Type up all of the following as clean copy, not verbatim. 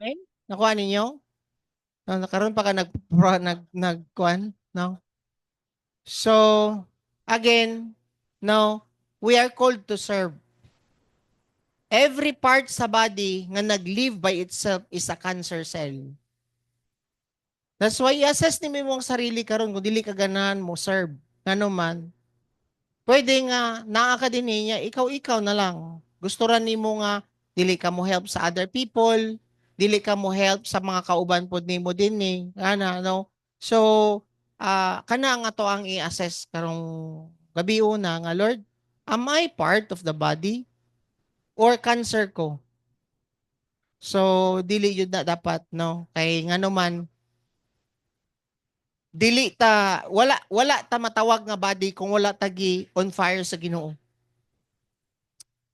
Okay? Nakuha ninyo? No, nakaroon pa ka nagkuhan, no? So, again, no, we are called to serve. Every part sa body nga nag-live by itself is a cancer cell. That's why i-assess ni mo ang sarili karon kung dili ka ganahan mo serve. Ngano man, pwede nga naa ka din niya, ikaw na lang. Gusto ra nimo nga dili ka mo help sa other people, dili ka mo help sa mga kauban pod nimo din ni. Ana no. So, kana nga to ang i-assess karong gabi una nga Lord, am I part of the body or cancer ko? So, dili yun na dapat, no? Kay nga naman, wala ta matawag nga body kung wala tagi on fire sa Ginoo.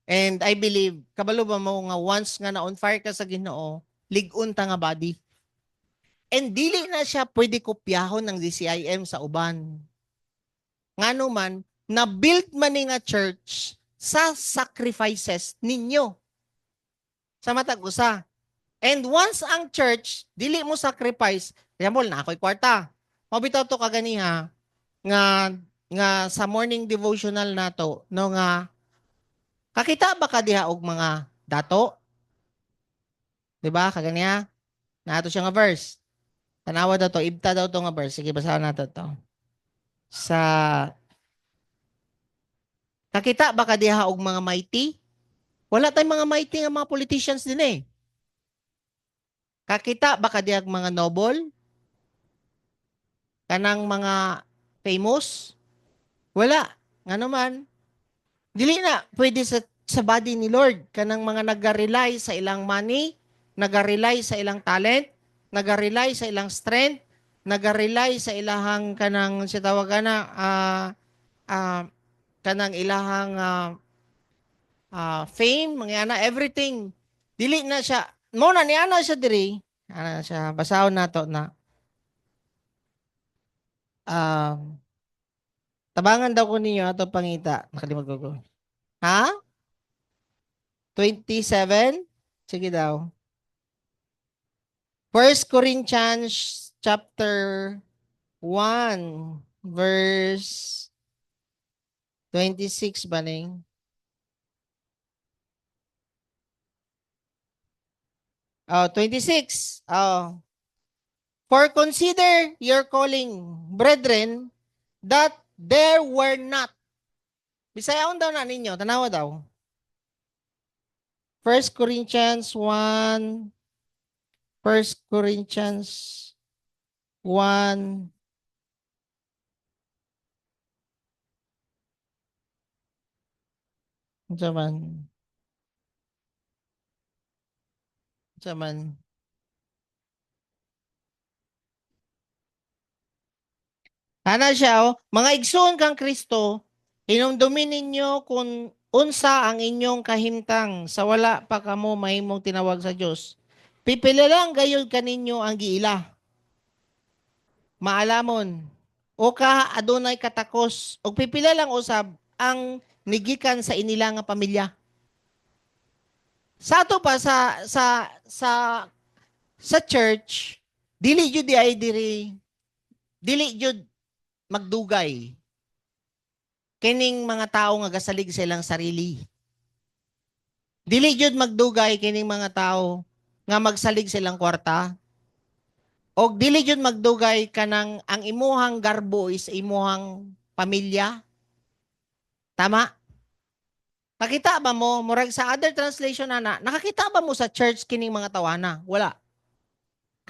And I believe, kabalo ba mo nga once nga na on fire ka sa Ginoo, ligon ta nga body. And dili na siya pwede kopyahon ng DCIM sa uban. Nga naman, na-build man ni nga church sa sacrifices ninyo. Sa matag usa. And once ang church, dili mo sacrifice, example, na ako'y kwarta. Mabitaw to kaganiha, nga sa morning devotional nato, no nga, kakita ba ka diha og mga dato? Diba, kaganiha? Nato siya nga verse. Tanawa daw to, ibta daw to nga verse. Sige, basahan nato to. Sa, kakita ba ka diha og mga mighty? Wala tayong mga mighty nga mga politicians din eh. Kakita ba ka diha og mga noble? Kanang mga famous? Wala. Nga naman, dili na pwede sa body ni Lord. Kanang mga nag-rely sa ilang money, nag-rely sa ilang talent, nag-rely sa ilang strength, nag-rely sa ilahang kanang si tawagan na kanang ilahang fame, mga ana, everything. Dili na siya. Mo na ni ana siya diri. Ana siya basahon nato na tabangan daw ko ninyo ato pangita. Nakalimot ko. Ha? 27? Sige daw. First Corinthians chapter 1 verse 26 ba ning? Oh, 26. Oh. For consider your calling, brethren, that there were not. Bisayaon daw na ninyo, tanawa daw. First Corinthians 1, First Corinthians 1, Zaman. Zaman. Ana siya, oh, mga igsoon kang Kristo, hinumdumin ninyo kung unsa ang inyong kahimtang sa wala pa kamo mahimong tinawag sa Dios. Pipila lang gayud kaninyo ang giila. Maalamon. O ka adunay katakos. O pipila lang usab ang nigikan sa inila nga pamilya. Sa ato pa sa church, dili jud di ay dili jud magdugay kining mga tao nga gasalig sa ilang sarili. Dili jud magdugay kining mga tao nga magsalig sa ilang kwarta. O dili jud magdugay kanang ang imuhang garbo is imuhang pamilya. Tama? Nakita ba mo, murag sa other translation na, nakakita ba mo sa church kining mga tawana? Wala.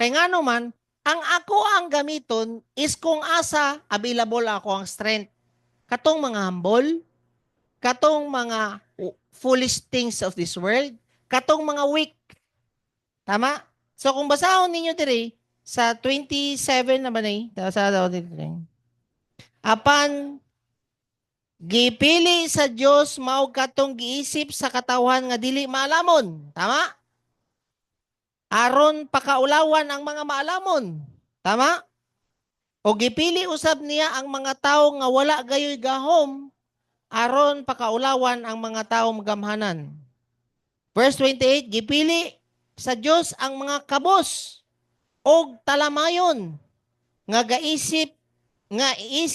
Kay nga naman, ang ako ang gamiton is kung asa available ako ang strength. Katong mga humble, katong mga foolish things of this world, katong mga weak. Tama? So kung basahon ninyo diri sa 27 na ba ni? Sa apan gipili sa Dios mao katong giisip sa katawan nga dili maalamon. Tama? Aron pakaulawan ang mga maalamon. Tama? O gipili usab niya ang mga tawo nga wala gayoy gahom aron pakaulawan ang mga tawo magamhanan. Verse 28, gipili sa Dios ang mga kabos og talamayon nga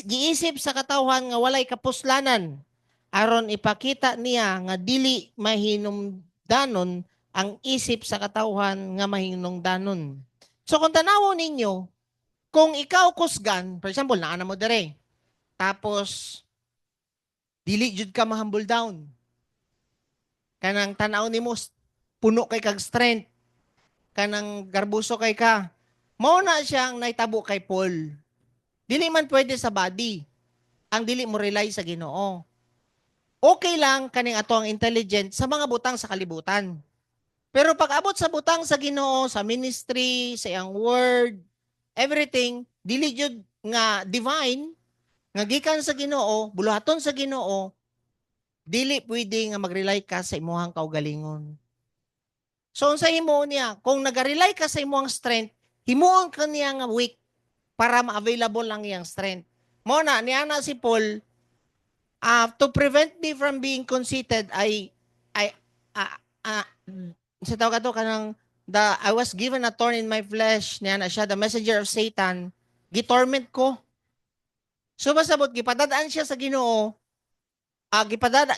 giisip sa katawhan nga walay kapuslanan aron ipakita niya nga dili mahinungdanon ang isip sa katawhan nga mahinungdanon. So kung tanawon ninyo, kung ikaw kusgan, for example, naana mo dire, tapos dili jud ka ma-humble down. Kanang tanaw nimo puno kay kag strength, kanang garbuso kay ka. Mao na siyang naitabo kay Paul. Dili man pwede sa body. Ang dili mo rely sa Ginoo. Okay lang kaning ato ang intelligent sa mga butang sa kalibutan. Pero pag abot sa butang sa Ginoo, sa ministry, sa iyang word, everything, dili jud nga divine, nga gikan sa Ginoo, buluhaton sa Ginoo, dili pwede nga mag-rely ka sa imuhang kaugalingon. So unsa himo niya? Kung nag-rely ka sa imuhang strength, himuon ka niya nga weak para ma-available lang iyang strength. Mo na niya na si Paul, to prevent me from being conceited, sa tawag ato kanang I was given a thorn in my flesh, niya na siya, the messenger of Satan, gitorment ko. So basabot gipadadaan siya sa Ginoo,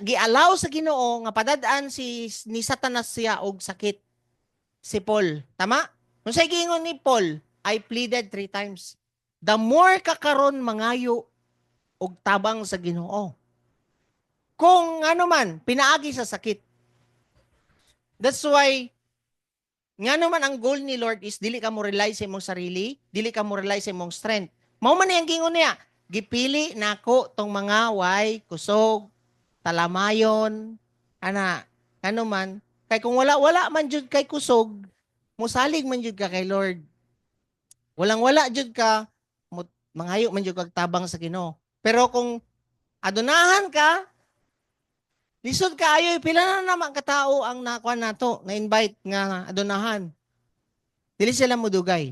gialaw sa Ginoo nga padadaan ni Satanas siya og sakit. Si Paul, tama? Kung sa giingon ni Paul, I pleaded 3 times. The more kakaron mangayo og tabang sa Ginoo. Kung ano man, pinaagi sa sakit. That's why, nga naman ang goal ni Lord is dili ka mo rely sa imong sarili, dili ka mo rely sa imong strength. Mao man yang gingon niya, gipili nako tong mga way, kusog, talamayon, ana, ano man, kay kung wala man jud kay kusog, musalig man jud ka kay Lord. Walang-wala jud ka, mangayo man jud kag tabang sa Ginoo. Pero kung adunahan ka, lisod ka ayoy, pila na naman katao ang nakuha nato, na-invite nga adunahan. Dili sila mudugay.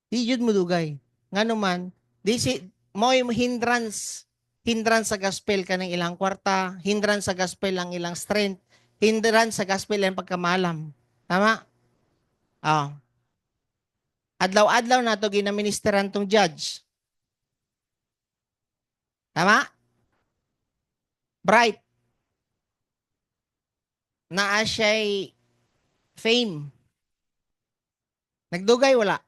Di jud mudugay. Nga naman, mo'y hindrance sa gospel kanang ilang kwarta, hindrance sa gospel ang ilang strength, hindrance sa gospel ang pagkamalam. Tama? Adlaw-adlaw na ito ginaministeran tong judge. Tama? Bright. Naa siya'y fame. Nagdugay, wala.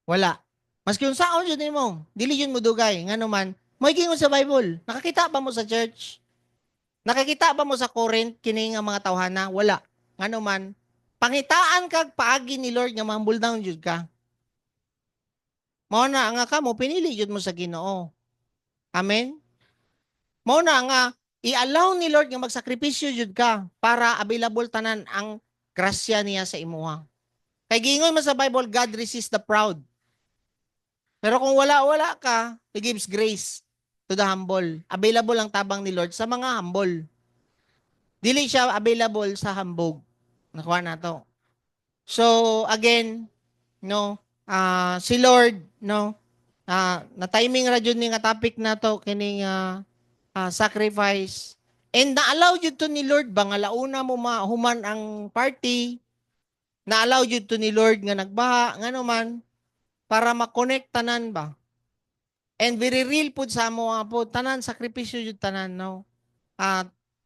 Wala. Maski yung saon yun mo, dili yun mo dugay. Nga naman, may gingon sa Bible. Nakakita ba mo sa church? Nakakita ba mo sa Corinth, kini nga mga tawhana? Wala. Nga naman, pangitaan kag paagi ni Lord nga mahambol down jud ka. Mao na nga ka mo, pinili jud mo sa Ginoo. Amen? Mao na nga, i-allow ni Lord nga magsakripisyo jud ka para available tanan ang grasya niya sa imuha. Kay gingon man sa Bible, God resists the proud. Pero kung wala ka, He gives grace to the humble. Available ang tabang ni Lord sa mga humble. Dili siya available sa hambog. Nakuha na to. So, again, si Lord, na-timing ra jud ni nga topic na to, kining sacrifice. And na-allow jud to ni Lord ba nga launa mo mahuman ang party, na-allow jud to ni Lord nga nagbaha, nga naman, para ma-connect tanan ba? And very real po sa mo po, tanan, sakripisyo jud tanan, no?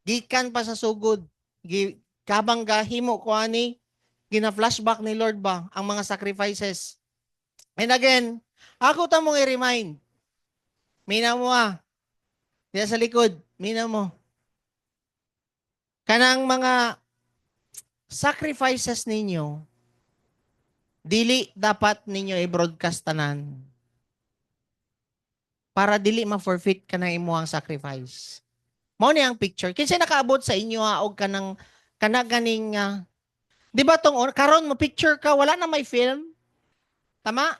Gikan pa sa sugod, kabang gahimo ko ani, gina-flashback ni Lord ba, ang mga sacrifices. And again, ako ta mong i-remind, mina mo diya sa likod, mina mo. Kanang mga sacrifices ninyo, dili dapat ninyo i-broadcast tanan para dili ma-forfeit ka ng imuhang sacrifice. Mao ni ang picture. Kinsa nakaabot sa inyo og kanang ganing di ba tong karon mo picture ka wala na may film? Tama?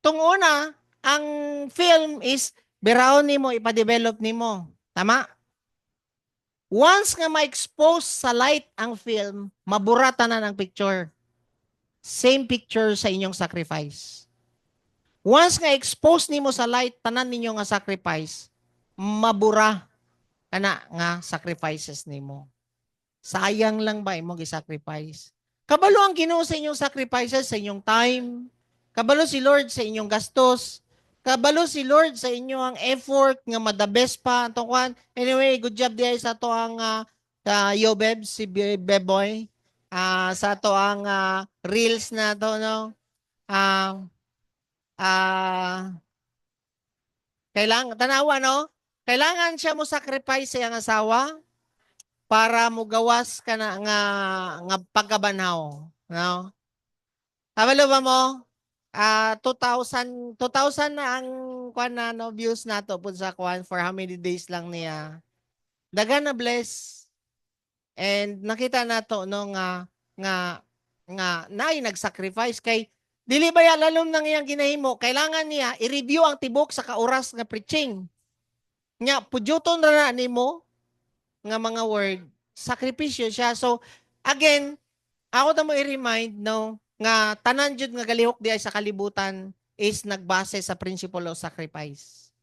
Tong una, ang film is biraon nimo ipa-develop nimo. Tama? Once nga ma-expose sa light ang film, maburata na ng picture. Same picture sa inyong sacrifice. Once nga expose nimo sa light tanan ninyo nga sacrifice, mabura kana nga sacrifices nimo. Sayang lang ba imong gi-sacrifice? Kabalo ang Ginoo sa inyong sacrifices, sa inyong time. Kabalo si Lord sa inyong gastos. Kabalo si Lord sa inyong effort nga madabes pa ato kwan. Anyway, good job diay sa to ang Yobeb, si Beboy. Sa to ang reels na to, no? Ah, ah, kailangan tanawa, no? Kailangan siya mo sacrifice sa iyang asawa para mo gawas ka na nga pagkabanhaw, no? Kabalo ba mo? 2,000 na ang kwan na no views nato pud sa kwan for how many days lang niya. Dagan na bless. And nakita nato no nga naay nag-sacrifice kay dili ba ya lalom nang iyang ginahimo, kailangan niya i-review ang tibok sa kaoras nga preaching. Nya pudyuton ra na nimo nga mga word, sakripisyo siya. So again, ako ta mo i-remind no nga tanan jud nga galihok diay sa kalibutan is nagbase sa principle of sacrifice.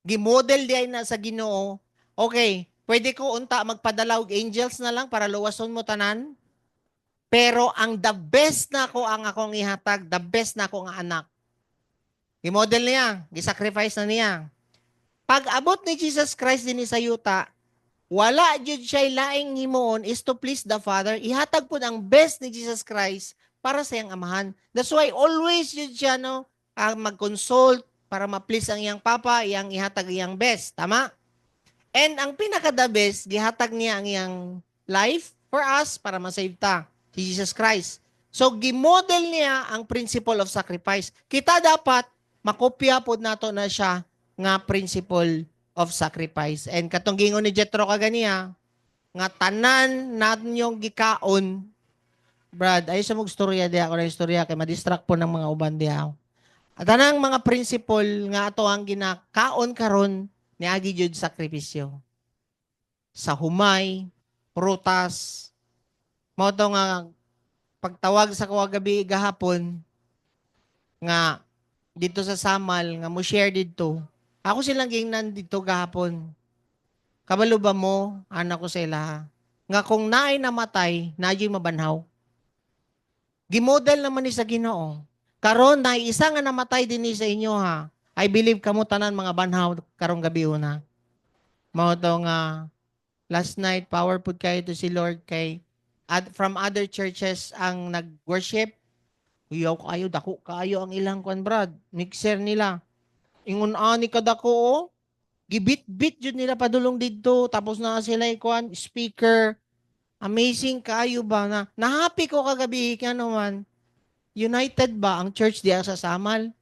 Gimodel diay na sa Ginoo. Okay, pwede ko unta magpadala og angels na lang para luwason mo tanan. Pero ang the best na ko ang akong ihatag, the best na ko nga anak. Gimodel niya, gisacrifice na niya. Pag abot ni Jesus Christ din sa yuta, wala jud siya laing himuon is to please the Father. Ihatag po ang best ni Jesus Christ para sa iyang amahan. That's why always jud siya no, mag-consult para ma-please ang iyang papa, iyang ihatag iyang best. Tama? And ang pinaka-the best, gihatag niya ang iyang life for us para ma-save ta. Si Jesus Christ. So, gimodel niya ang principle of sacrifice. Kita dapat makopya po nato na siya nga principle of sacrifice. And katong gingon ni Jethro kaganiya, nga tanan natin yung gikaon, Brad, ay sa mong storya diya ako na istorya kay madistract po ng mga uban diya. At tanang mga principle nga ato ang ginakaon karon ni agi jud sakripisyo. Sa humay, prutas, mo to nga pagtawag sa kawagabi gahapon nga dito sa Samal nga mo share dito. Ako silang gingnan dito gahapon. Kabalo ba mo, anak ko sa ila, nga kung naay namatay, naay mabanhaw. Gimodel naman ni sa Ginoo. Karon na isa nga namatay din ni sa inyo ha. I believe kamo tanan mga banhaw karong gabi una. Mao to nga last night powerful kayo to si Lord kay from other churches ang nag-worship. Uyaw kayo, dako kayo ang ilang kwan brad. Mixer nila. Ingon ani kadako oh. Gibit-bit jud nila padulong didto tapos na sila ikuan speaker. Amazing kayo ba na nahappy ko kagabi kano man. United ba ang church diya sa Samal?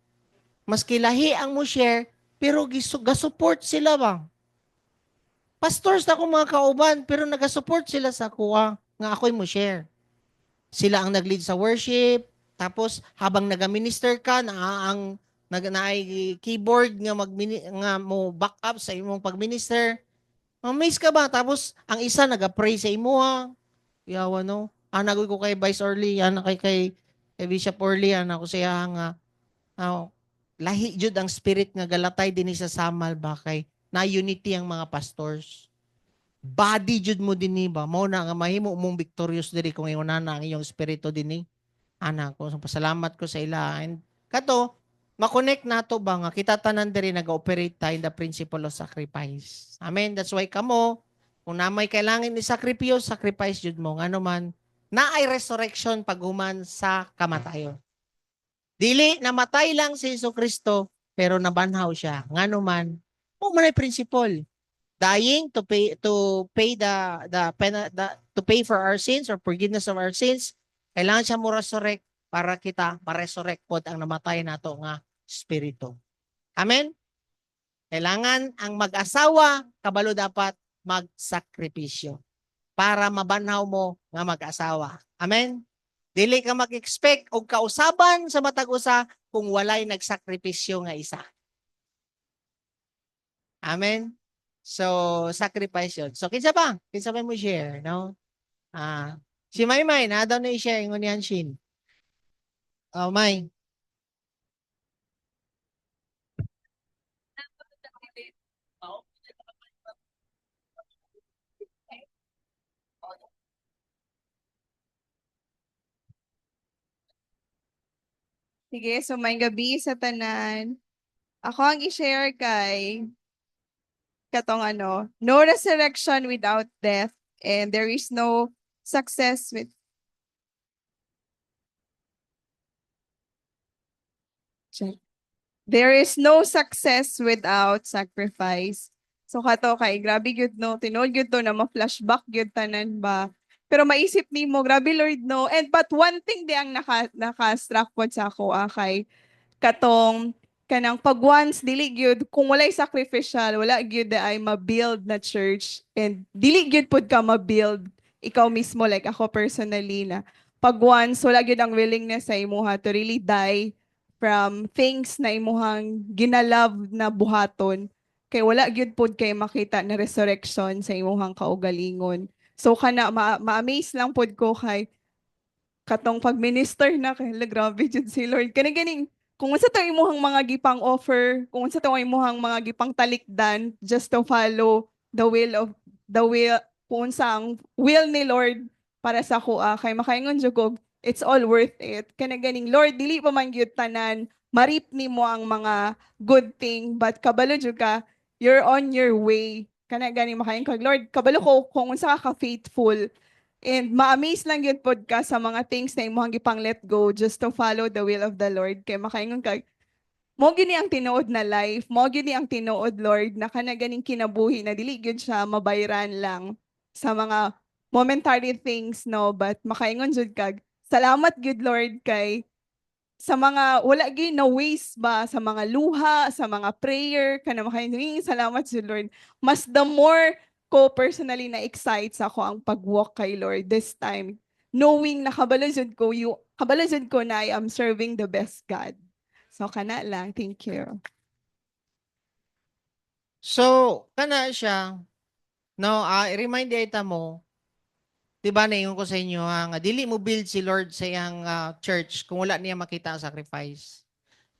Maski lahi ang mo share pero gasupport sila ba? Pastors na akong mga kauban pero nagasupport sila sa kuha nga ako'y mo share. Sila ang nag-lead sa worship tapos habang naga-minister ka na ang naay keyboard nga nga mo back up sa imong pag-minister. Amaze ka ba? Tapos ang isa naga-pray sa imo ha. Yawa no. Nagoy ko kay Vice Orly, kay Bishop Orly, ako siya nga lahi jud ang spirit nga galatay dinhi sa Samal ba kay na unity ang mga pastors. Body jud mo dinhi ba? Mao na nga mahimo mong victorious diri kung inguna na ang iyong espiritu dinhi. Ana ko pasalamat ko sa ila. And kato ma-connect nato ba nga kita tanan diri nag-operate tayo in the principle of sacrifice. Amen. That's why kamo kung na may kailangan ni sakripisyo, sacrifice jud mo ngano man na ay resurrection paghuman sa kamatayon. Dili namatay lang si Jesucristo pero nabanhaw siya. Ngano man, mo man ay principle. Dying to pay for our sins or forgiveness of our sins. Kailangan siya mo resurrect para kita ma-resurrect pod ang namatay nato nga spirito. Amen. Kailangan ang mag-asawa kabalo dapat magsakripisyo para mabanhaw mo nga mag-asawa. Amen. Dili ka mag-expect og kausaban sa matag usa kung walay nagsakripisyo nga isa. Amen. So, sacrifice yun. So, kinsa ba? Kinsa ba mo share, no? Si Maymay, na daw na i-share ingon yan, Shin. Oh, May. Sige, so may gabi sa tanan. Ako ang i-share kay katong no resurrection without death and there is no success with check. There is no success without sacrifice. So kato kay grabe gyud no, tinuod gyud to na ma-flashback gyud tanan ba. Pero maisip nimo, grabe Lord no. And but one thing di ang naka-struck pod sa ako kay katong kanang pag once dili gyud kung walay sacrificial wala gyud ay ma-build na church and dili gyud pud ka ma-build ikaw mismo like ako personally na pag once wala gyud ang willingness sa imuha to really die from things na imuhang ginalove na buhaton kay wala gyud pud kay makita na resurrection sa imuhang kaugalingon. So kana ma-amaze lang pud ko kay katong pag-minister na kay la, grabe jud si Lord. Kani ganing kung unsa to imuhang mga gipang offer, kung unsa to imuhang mga gipang talikdan just to follow the will kung unsa ang will ni Lord para sa kuha kay makaingon jud ko it's all worth it. Kani ganing Lord dili pa man gyud tanan marip nimo ang mga good thing but kabalo jud ka you're on your way. Kana gani makaingon kag Lord kabalo ko kung unsa ka faithful. And ma-amaze lang yun pod ka sa mga things na imong gipang let go just to follow the will of the Lord. Kay makaingon ka, mo gini ang tinuod na life, mo gini ang tinuod Lord na kana ganing kinabuhi na dili gyud siya mabayran lang sa mga momentary things no, but makaingon jud kag salamat gyud Lord kay sa mga wala gyud na waste ba sa mga luha, sa mga prayer kana makaingon salamat jud Lord. Mas the more ko personally na excited sa ako ang pag-walk kay Lord this time knowing na kabalo jud ko na I am serving the best God. So kana lang, thank you. So, kana siya, no, i-remind ita mo, 'di ba naingon ko sa inyo nga dili mo build si Lord sa iyang church kung wala niya makita ang sacrifice.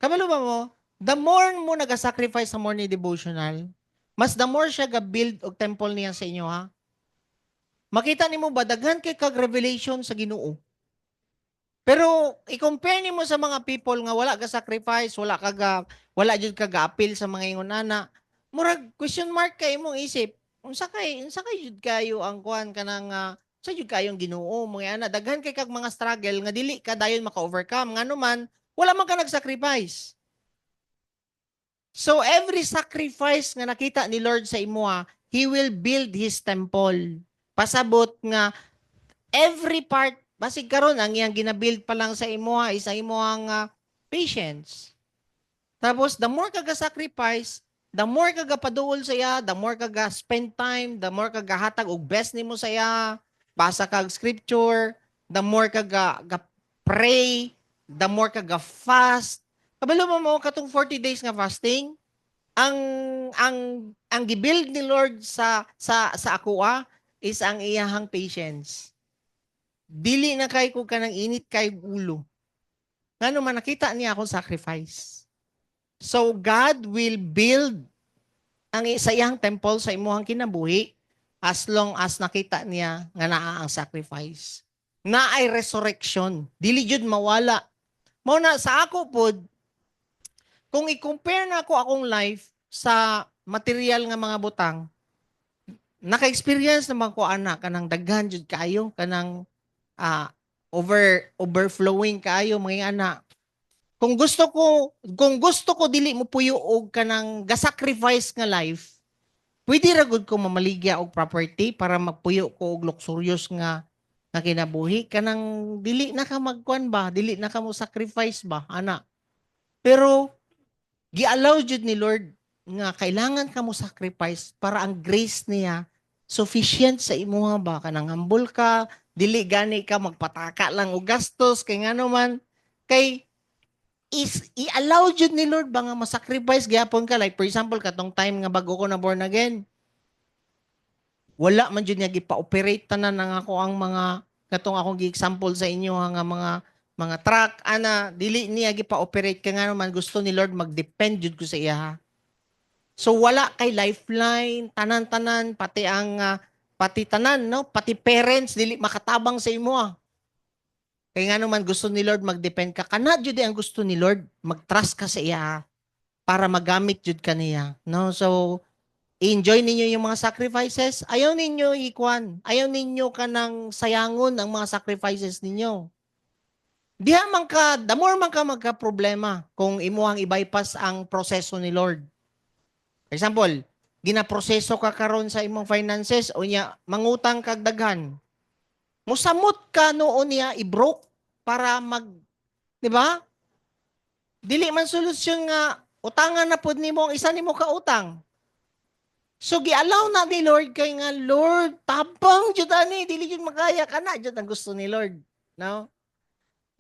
Kabalo ba mo, the more mo naga-sacrifice sa morning devotional, mas the more siya ga-build og temple niya sa inyo ha. Makita nimo ba daghan kay kag revelation sa Ginoo. Pero i-compare nimo sa mga people nga wala ka sacrifice, wala jud ka ga-appeal sa mga ingon ana. Murag question mark kay imong isip. Unsa kay jud kayo ang kuan kanang sa jud kayong Ginoo mga ana daghan kay kag mga struggle nga dili ka dayon maka-overcome ngano man wala man ka nag-sacrifice. So every sacrifice nga nakita ni Lord sa imo He will build His temple. Pasabot nga every part basig karon ang iyang ginabuild pa lang sa imo is ang imong patience. Tapos the more ka sacrifice, the more ka paduol sa iya, the more ka spend time, the more ka hatag og best nimo sa iya, basa kag scripture, the more ka pray, the more ka fast. Kabalo mo katong 40 days nga fasting, ang ang ang gibuild ni Lord sa ako is ang iyahang patience. Dili na kay ko kanang init kay ulo. Ngano man nakita niya akong sacrifice. So God will build ang sa iyang temple sa imuhang kinabuhi as long as nakita niya nga naa ang sacrifice. Na ay resurrection. Dili jud mawala. Mao na sa ako pod kung i-compare na ako akong life sa material nga mga butang, naka-experience naman ko anak kanang daghan jud kayo kanang ah, overflowing kayo mga anak. Kung gusto ko dili mo puyo og kanang ga-sacrifice nga life, pwede ra gud ko mamaligya og property para magpuyo ko og luxurious nga kinabuhi kanang dili na ka magkuan ba, dili na ka mo sacrifice ba ana. Pero gi-allow jud ni Lord nga kailangan ka mo sacrifice para ang grace niya sufficient sa imuha ba kanang humble ka, dili gani ka magpataka lang og gastos kay ngano man kay is i-allow jud ni Lord ba nga ma-sacrifice gyapon ka like for example katong time nga bago ko na born again wala man jud niya gipa-operate tanan ng ako ang mga katong akong gi-example sa inyo nga mga truck ana dili niya gipa-operate kay ngano man gusto ni Lord mag-depend jud ko sa iya. So wala kay lifeline tanan-tanan pati ang pati tanan no pati parents dili makatabang sa imo. Kaya nga naman gusto ni Lord mag-depend ka. Kana jud ang gusto ni Lord, mag-trust ka sa iya para magamit jud ka niya. No? So, enjoy ninyo yung mga sacrifices. Ayaw ninyo ikuan. Ayaw ninyo ka ng sayangon ang mga sacrifices ninyo. Diha man ka, the more man ka magka-problema kung imuhang i-bypass ang proseso ni Lord. For example, ginaproseso ka karon sa imong finances o niya mangutang kag daghan. Musamot ka noon niya i-broke para di ba? Dili man solusyon nga utangan na pud nimo ang isa nimo ka utang. So gi-allow na ni Lord kay nga Lord, tabang jud ani dili jud makaya kana jud ang gusto ni Lord, no?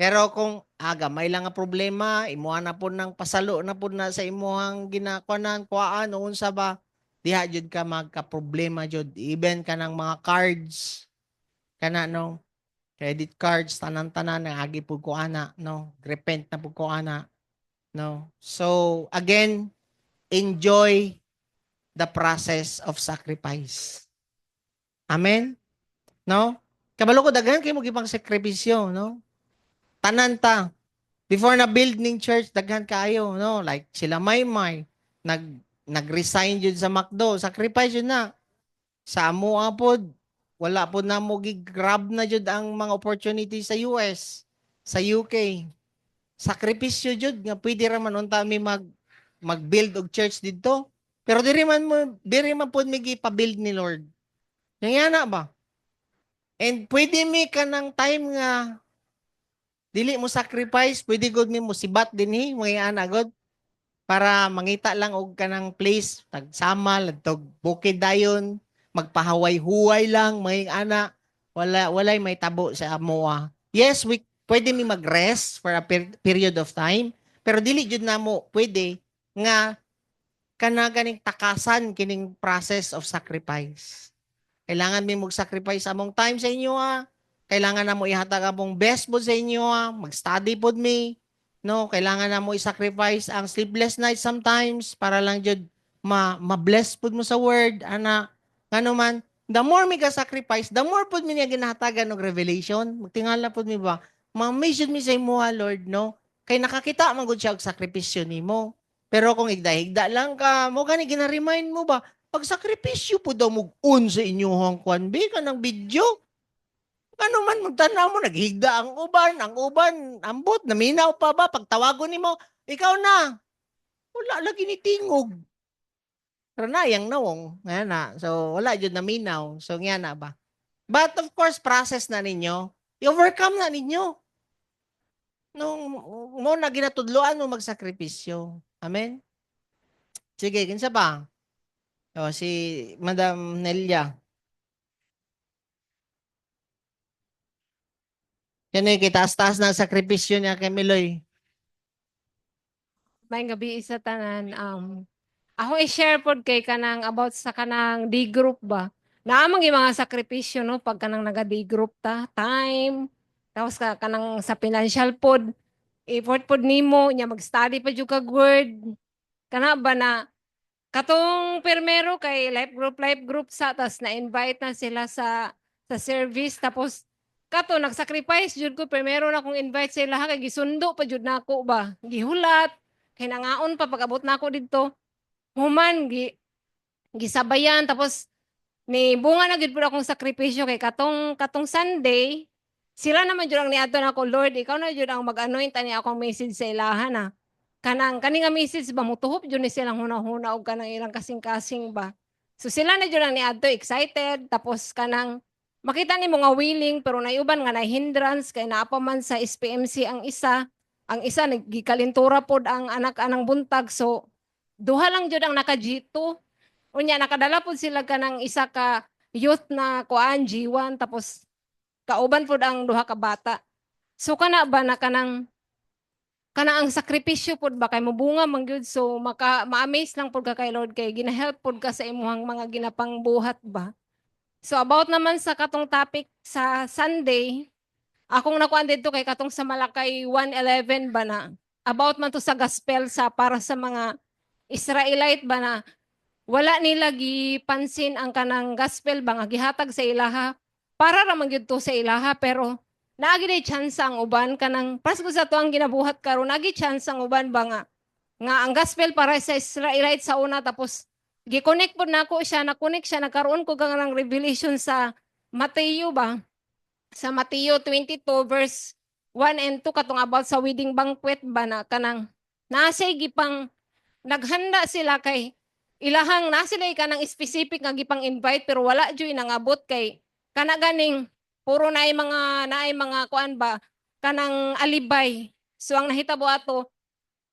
Pero kung gamay lang nga problema, imuha na pud nang pasalo na pud na sa imuhang ginakuanan, kuaan o unsa ba, diha jud ka magka-problema jud even kanang mga cards kana no, credit cards tanan-tanan agi pud ko ana no, repent na pud ko ana no. So again, enjoy the process of sacrifice. Amen? No? Kabalo ko daghan kay mo gipang sakripisyo, no? Tanan ta. Before na build ning church, daghan kaayo, no? Like sila Maymay, nag-resign jud sa McDo, sacrifice jud na. Sa amo pod, wala pod na mo grab na jud ang mga opportunity sa US, sa UK. Sakripisyo jud nga pwede ra man unta mi mag-build og church didto. Pero diri man pod mi gipa-build ni Lord. Nga ba? And pwede mi ka ng time nga dili mo sacrifice, pwede gud mi mo sibat dinhi mga ana god para mangita lang og kanang place tagsamal tag bukid dayon magpahaway-huway lang mga ana walay may tabo sa amoa. Yes, we pwede mi mag-rest for a period of time, pero dili jud namo pwede nga kana ganing takasan kining process of sacrifice. Kailangan mi mag-sacrifice among time sa inyo Kailangan na mo ihatag among best po sa inyo Mag-study pod mi. No, kailangan na mo i-sacrifice ang sleepless nights sometimes para lang jud ma-bless pod mo sa word ana. Ngano man, the more mi ka sacrifice, the more pod mi niya ginahatagan og revelation. Magtingala pod mi ba? Ma-amazed mi sa imo Lord, no? Kay nakakita man gud siya og sakripisyo nimo. Pero kung igda-higda lang ka, mo gani gina-remind mo ba? Pagsakripisyo po daw mug-un sa inyohang kwan, be ka ng video. Ano man, magtanaw mo, naghigda ang uban, ambot, naminaw pa ba? Pagtawagon ni mo, ikaw na. Wala lagi ni tingog. Pero na, yung nawong. Nga na. So, wala yun naminaw. So, nga na ba? But of course, process na ninyo. I-overcome na ninyo. Nung mo na ginatudloan mo magsakripisyo. Amen? Sige, kinsa ba? O, si Madam Nelia. Yan eh, kitaas-taas na sakripisyo niya kay Miloy. May gabi isa tanan ako i-share pod kay kanang about sa kanang D group ba. Naamang yung mga sakripisyo no pag kanang naga D group ta, time, tapos kanang sa financial pod, effort pod nimo nya mag-study pa jud kag word. Kana ba na katong permero kay life group sa tas na-invite na sila sa service tapos kato nag-sacrifice jud ko permero na kung invite sila kay gisundo pa jud nako ba. Gihulat kay nangaon pa pag-abot nako didto. Human gisabayan tapos ni bunga na gid pud akong sakripisyo kay katong Sunday sila naman jud ang niadto nako Lord ikaw na jud ang mag-anoint ani akong message sa ilahan na kani nga message ba mutuhop jud ni silang hunahuna og kanang ilang kasing-kasing ba so sila na jud ang niadto excited tapos kanang makita nimo nga willing pero naiuban nga na hindrance kay naa pa man sa SPMC ang isa nagikalintura pod ang anak anang buntag so duha lang jud ang naka G2. Unya nakadala pod sila kanang isa ka youth na kuan G1 tapos kauban pod ang duha ka bata. So kana ba na kanang ang sakripisyo pod ba kay mobunga man gyud so ma-amaze lang pod ka kay Lord kay gina-help pod ka sa imuhang mga ginapangbuhat ba. So about naman sa katong topic sa Sunday, akong nakuan dito kay katong sa Malakay 1:11 ba na about man to sa gospel sa para sa mga Israelite ba na wala nila gipansin ang kanang gospel ba nga gihatag sa ilaha para ra man gyud to sa ilaha pero naagi day chance ang uban kanang pas ko sa to ang ginabuhat karon nagi chance ang uban ba nga ang gospel para sa Israelite sa una tapos gi-connect pod nako siya na-connect siya nagkaroon ko ng revelation sa Mateo ba sa Mateo 22 verse 1 and 2 katong about sa wedding banquet ba na kanang nasay gipang naghanda sila kay ilahang na sila kanang specific nga gipang invite pero wala joy nangabot kay kana ganing puro naay mga kuan ba kanang alibay. So ang nahitabo ato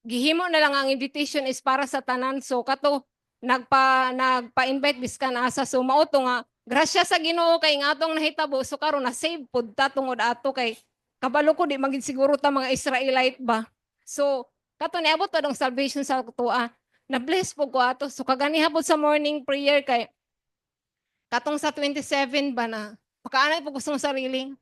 gihimo na lang ang invitation is para sa tanan. So kato nagpa-invite biskan asa so mao to nga grasya sa Ginoo kay nga atong nahitabo so karon na save pud ta tungod ato kay kabalo ko di magin siguro ta mga Israelite ba. So kato niabot pa dong salvation sa tuwa. Na bless po ko ato. So kagani hapon sa morning prayer kay katong sa 27 ba na pakaanay po gusto sa sarili.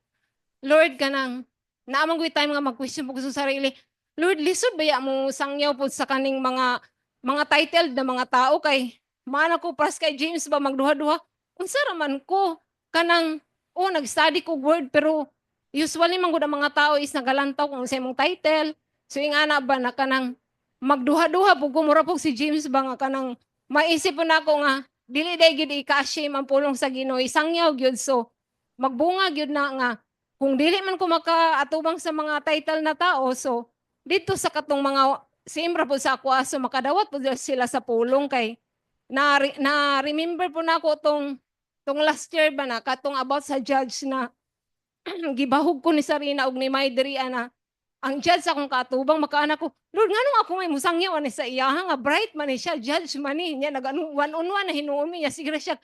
Lord kanang naamang gud time nga mag-question po gusto sa sarili. Lord, lisod ba ya mo sangyaw po sa kaning mga titled na mga tao kay mana ko pas kay James ba magduha-duha. Unsa raman ko kanang nag-study ko word pero usually man gud ang mga tao is nagalantaw kung sa imong title. So ingana ba na kanang magduha-duha pug kumura pug si James ba nga kanang maisip po na ako nga dili day gid i-shame ang pulong sa Ginoo isangyaw gyud so magbunga gyud na nga kung dili man ko makaatubang sa mga title na tao so dito sa katong mga simbra po sa ako aso makadawat po sila sa pulong kay na remember po na ako tong last year ba na katong about sa judge na gibahog ko ni Sarina og ni Maydri ana ang judge akong katubang makaanak ko Lord nganong ako may musangyaw ani sa iya nga bright man ni siya judge man ni niya nagano one on one na hinuomi niya siguro siya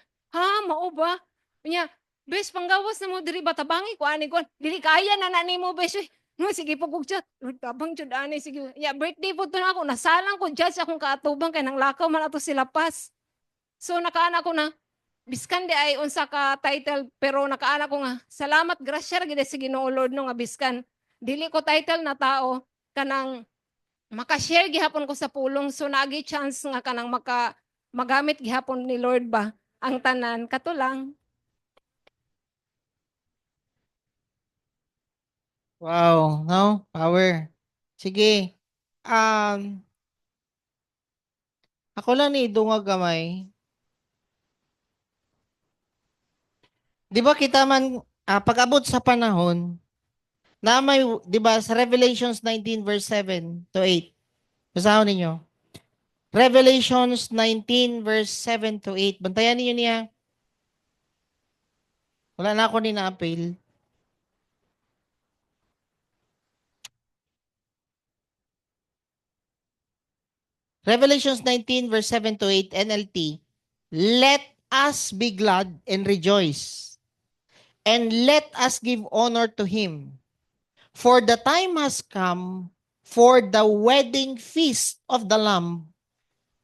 mao ba niya bes panggawas na mo diri ba tabangi ko ani ko dili kaya na nimo bes no sige po kog chat Lord tabang jud ani sige ya birthday po to na ako nasalang ko judge akong katubang kay nang lakaw man ato sila pas so nakaanak ko na biskan di ay unsa ka title pero nakaanak ko nga salamat grasya gid sa Ginoo Lord no nga biskan dili ko title na tao kanang maka-share gihapon ko sa pulong so nagi chance nga kanang magamit gihapon ni Lord ba ang tanan kato lang. Wow, no? Power. Sige. Ako lang ni dungag gamay. Di ba kita man, pag-abot sa panahon, na may, di ba, sa Revelations 19 verse 7 to 8. Basahin ninyo. Revelations 19 verse 7 to 8. Bantayan ninyo niya. Wala na ako ni na-appeal. Revelations 19 verse 7 to 8 NLT. Let us be glad and rejoice, and let us give honor to him. For the time has come for the wedding feast of the Lamb,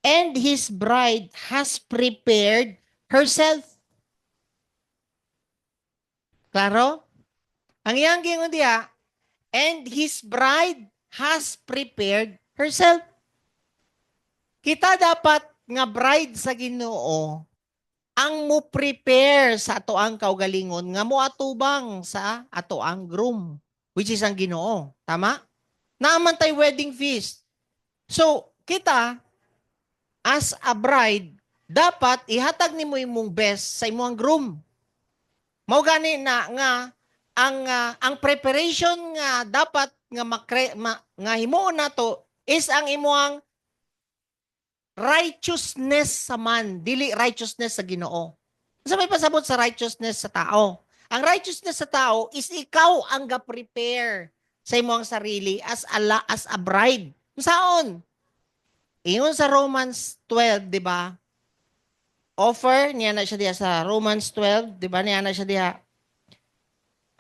and his bride has prepared herself. Klaro? Ang iyang gingon diya, and his bride has prepared herself. Kita dapat nga bride sa Ginoo ang mo prepare sa atoang kaugalingon nga mo atubang sa atoang groom, which is ang Ginoo. Tama? Naaman tay wedding feast. So, kita as a bride, dapat ihatag nimo imong best sa imong groom. Mao gani na nga ang preparation nga dapat nga himuon nato is ang imong righteousness sa man, dili righteousness sa Ginoo. Sa may pasabot sa righteousness sa tao. Ang righteousness sa tao is ikaw ang ga-prepare sa imong sarili as a bride. Saon? Ingon sa Romans 12, di ba? Offer niya na siya diha sa Romans 12, di ba? Niya na siya diha.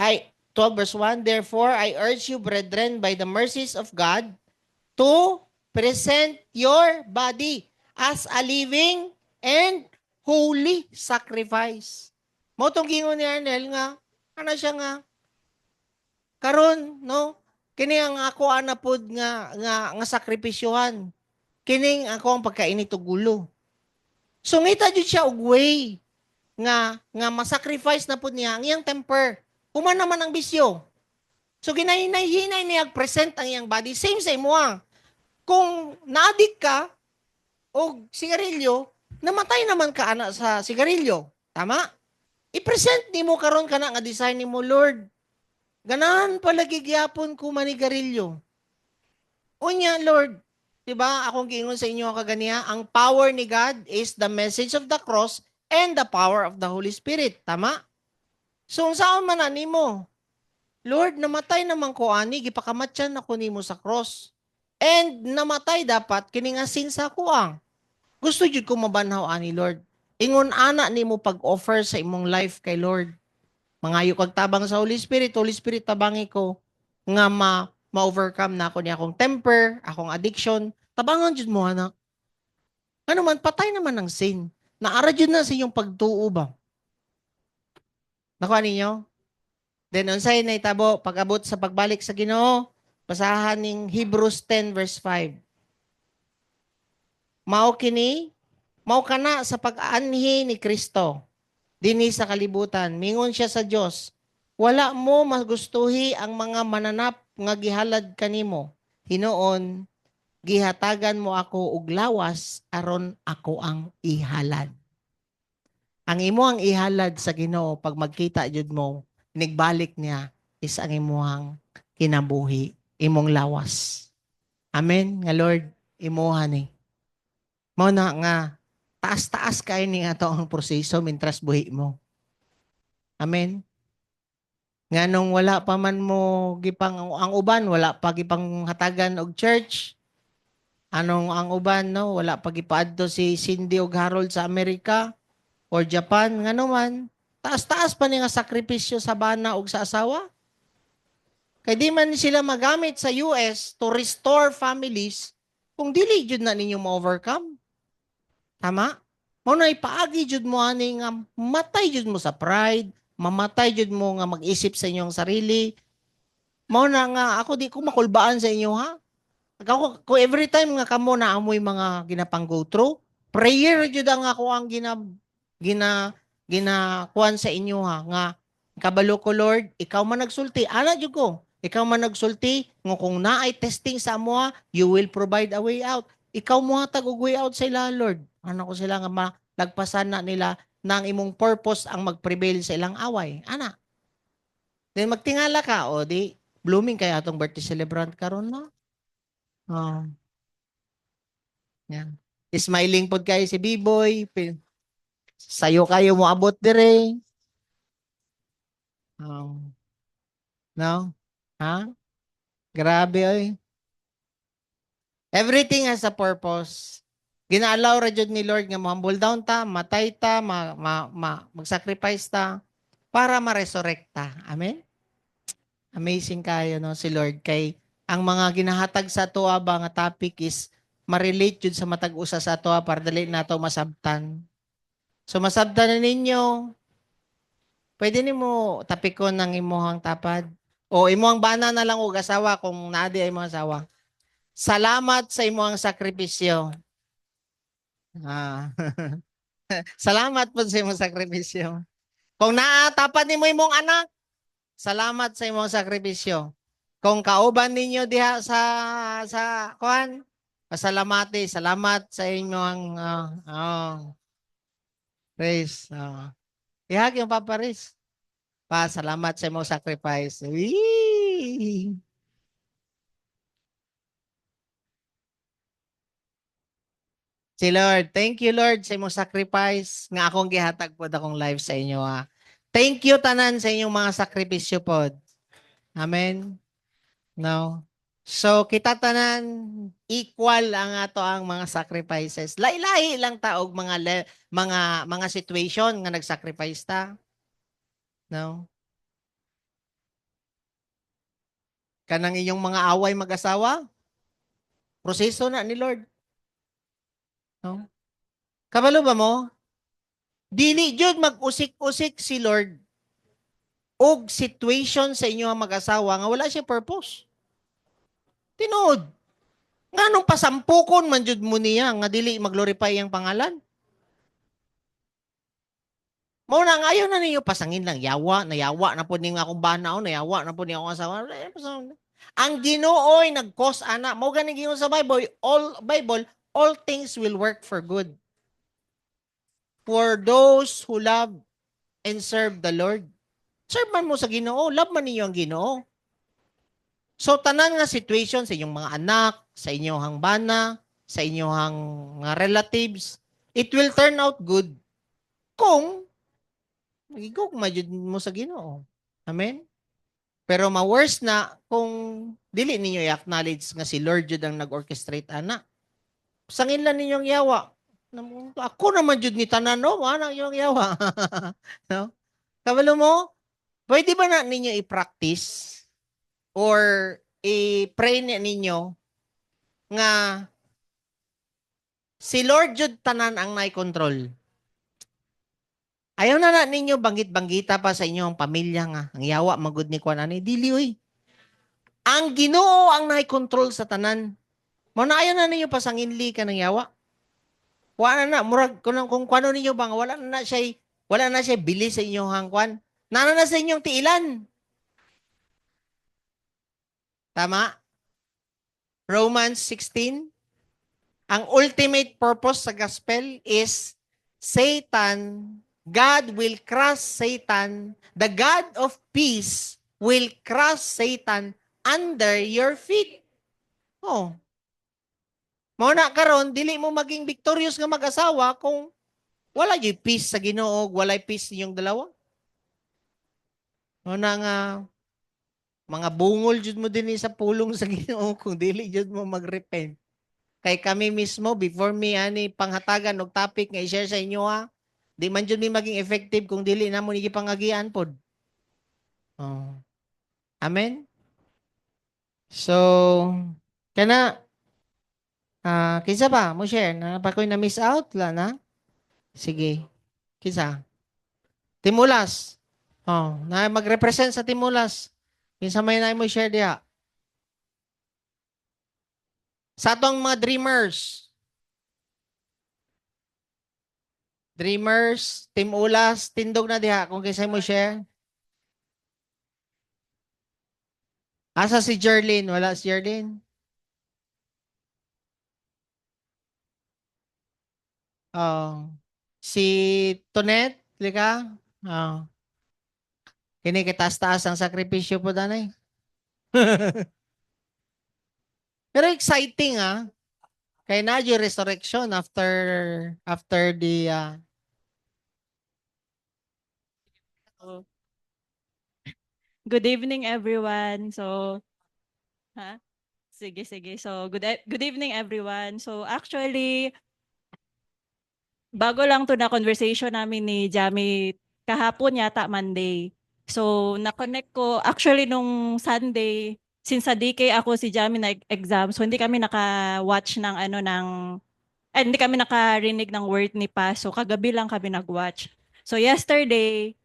12 verse 1, therefore I urge you, brethren, by the mercies of God, to present your body as a living and holy sacrifice. Mo tong gingon ni Arnel nga ana siya nga karon no kini ang ako ana pod nga sakripisyohan. Kining ako ang pagkainit og gulo. So ngita jud siya og way nga masacrifice na pod niya ang iyang temper. Human naman ang bisyo. So ginahinay-hinay niya present ang iyang body. Same sa imo. Kung na-addict ka o sigarilyo, namatay naman ka ana sa sigarilyo. Tama? I-present nimo karon kana nga design nimo, Lord. Ganahan palagi gyapon ko manigarilyo. Unya, Lord, 'di ba? Akong giingon sa inyo kaganiya, ang power ni God is the message of the cross and the power of the Holy Spirit. Tama? So, saan man na nimo? Lord, namatay naman ko ani, gipakamatyan ako nimo sa cross. And namatay dapat kini nga sin sa kuang. Gusto jud ko mabanhaw ani, Lord. Ingon ana nimo pag-offer sa imong life kay Lord. Mangayo kag tabang sa Holy Spirit, Holy Spirit tabangi ko nga ma-overcome na ako ni akong temper, akong addiction. Tabangan jud mo anak. Ano man patay naman ang sin. Naara jud na sa iyong pagtuo ba? Nakuha ninyo? Then unsay nahitabo pag-abot sa pagbalik sa Ginoo, basahan ning Hebrews 10 verse 5. Mao kini, mao kana sa pag-aanhi ni Kristo dinhi sa kalibutan. Mingon siya sa Dios, wala mo magustuhi ang mga mananap nga gihalad kanimo. Hinuon, gihatagan mo ako og lawas aron ako ang ihalad. Ang imo ang ihalad sa Ginoo pag magkita jud mo, nigbalik niya is ang imuhang kinabuhi, imong lawas. Amen nga Lord, imuha ni. Mao na nga taas-taas kay ni ato ang proseso mintras buhi mo. Amen. Nganong wala pa man mo gipang ang uban wala pa gipang hatagan og church. Anong ang uban no wala pa gipaadto si Cindy og Harold sa Amerika or Japan ngano man taas-taas pa ni nga sakripisyo sa bana og sa asawa. Kay di man sila magamit sa US to restore families kung dili jud na ninyo ma-overcome. Tama? Mao na ipaagi jud mo ani nga matay jud mo sa pride, mamatay jud mo nga mag-isip sa inyong sarili. Mao na nga ako di ko makulbaan sa inyo ha. Ako every time nga kamo na amoy mga ginapang go through, prayer jud ang ako ang ginakuan sa inyo ha nga kabalo ko Lord, ikaw man nagsulti, ana jud ko. Ikaw man nagsulti nga kung naay testing sa amo, you will provide a way out. Ikaw mo hatag og way out sa ila Lord. Ano ko sila nga malagpasan na nila nang imong purpose ang mag-prevail sa ilang away. Ana. Then magtingala ka o di blooming kay atong birthday celebrant karon no. Oh. Yan. Smiling pod kayo si B-boy. Sayo kayo mo abot dire. No? Ha? Grabe oy. Everything has a purpose. Ginaalaw ra jud ni Lord nga humble down ta, matay ta, mag-sacrifice ta para ma-resurrect ta. Amen? Amazing kayo no si Lord kay ang mga ginahatag sa atoa ba nga topic is ma-relate jud sa matag usa sa atoa para dali nato masabtan. So masabtan na ninyo. Pwede nimo tapikon ng imuhang tapad o imuhang bana na lang og asawa kung naadi ay mga asawa. Salamat sa imuhang sakripisyo. Salamat po sa imong sakripisyo. Kung naatapad nimo imong anak, salamat sa imong sakripisyo. Kung kauban ninyo diha sa kuan, pasalamati, salamat sa inyong praise. Ihag yung paparis. Salamat sa imong sacrifice. Wee! Si Lord, thank you Lord sa imong sacrifice nga akong gihatag pod akong life sa inyo ha. Thank you tanan sa inyong mga sakripisyo pod. Amen. No. So kita tanan equal ang ato ang mga sacrifices. Lahi-lahi lang ta og mga situation nga nagsacrifice ta. No. Kanang inyong mga away mag-asawa, proseso na ni Lord. No? Kabalo ba mo? Dili jud mag-usik-usik si Lord og situation sa inyo ang mag-asawa nga wala siya purpose. Tinuod. Nganong pasampukon man jud mo niya nga dili mag-glorify ang pangalan? Mao na nga, ayaw na ninyo pasangin lang. Nayawa na po ninyo akong banaon, nayawa na po ninyo akong asawa. Ang Ginoo'y nag-cause ana. Mao gani giingon sa Bible, all things will work for good. For those who love and serve the Lord. Serve man mo sa Ginoo, love man ninyo ang Ginoo. So tanan nga situation sa inyong mga anak, sa inyong hangbana, sa inyong mga relatives, it will turn out good kung nagigok majud mo sa Ginoo. Amen? Pero ma-worse na kung dili ninyo i-acknowledge nga si Lord jud ang nag-orchestrate ana. Sangin lang ninyong yawa. Ako naman jud ni tanan no, ana yung yawa. No? Kabalo mo, pwede ba na ninyo i-practice or i-pray na ninyo nga si Lord jud tanan ang nai-control. Ayaw na ninyo banggit-banggita pa sa inyong pamilya nga. Ang yawa magud ni kuan ani dili oy. Ang Ginoo ang nai-control sa tanan. Mo na ayaw na ninyo pasanginli ka ng yawa. Wala na murag kung kuano ninyo bang wala na siya bilis sa inyong hangkwan. Nana na sa inyong tiilan. Tama? Romans 16. Ang ultimate purpose sa gospel is God will crush Satan. The God of peace will crush Satan under your feet. Oh. Mao na karon dili mo maging victorious nga mag-asawa kung wala yung peace sa Ginoo, wala peace ninyong dalawa. Mao na nga mga bungol jud mo din sa pulong sa Ginoo kung dili jud mo mag-repent. Kay kami mismo before me ani panghatagan og topic nga i-share sa inyo ha. Di man jud mi maging effective kung dili na mo ni pangagian pod. Oh. Amen. So kana kinsa ba mo share na pa koy na miss out la na? Sige. Kinsa? Timulas. Oh, na magrepresent sa Timulas. Kinsa may na mo share diha? Sa atong mga dreamers. Dreamers, Team Ulas, tindog na diha kung kinsa mo share. Asa si Jerlyn? Wala si Jerlyn? Oh. Si Tonet, lika? Oh. Kini kitas-taas ang sakripisyo po danay. Pero exciting kay na yung resurrection after the Good evening, everyone. So, sige. So, good evening, everyone. So, actually, bago lang to na conversation namin ni Jamie kahapon yata Monday. So, na-connect ko actually nung Sunday, since sa DK ako si Jamie na exam, so hindi kami naka-watch ng hindi kami nakarinig ng word ni Pa. So, kagabi lang kami nag-watch. So, yesterday,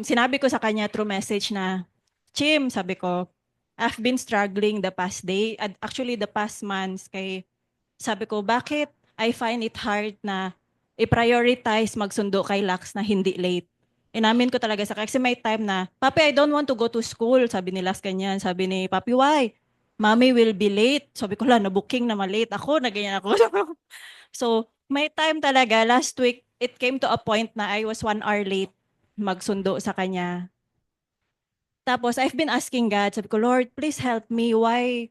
sinabi ko sa kanya through message na, Chim, sabi ko, I've been struggling the past day, actually the past months, kay sabi ko, bakit I find it hard na i-prioritize magsundo kay Lax na hindi late. Inamin ko talaga sa kasi may time na, Papi, I don't want to go to school, sabi ni Lax ganyan. Sabi ni Papi, why? Mommy will be late. Sabi ko, na-booking na malate ako, na ganyan ako. So, may time talaga, last week, it came to a point na I was 1 hour late magsundo sa kanya. Tapos, I've been asking God, sabi ko, Lord, please help me. Why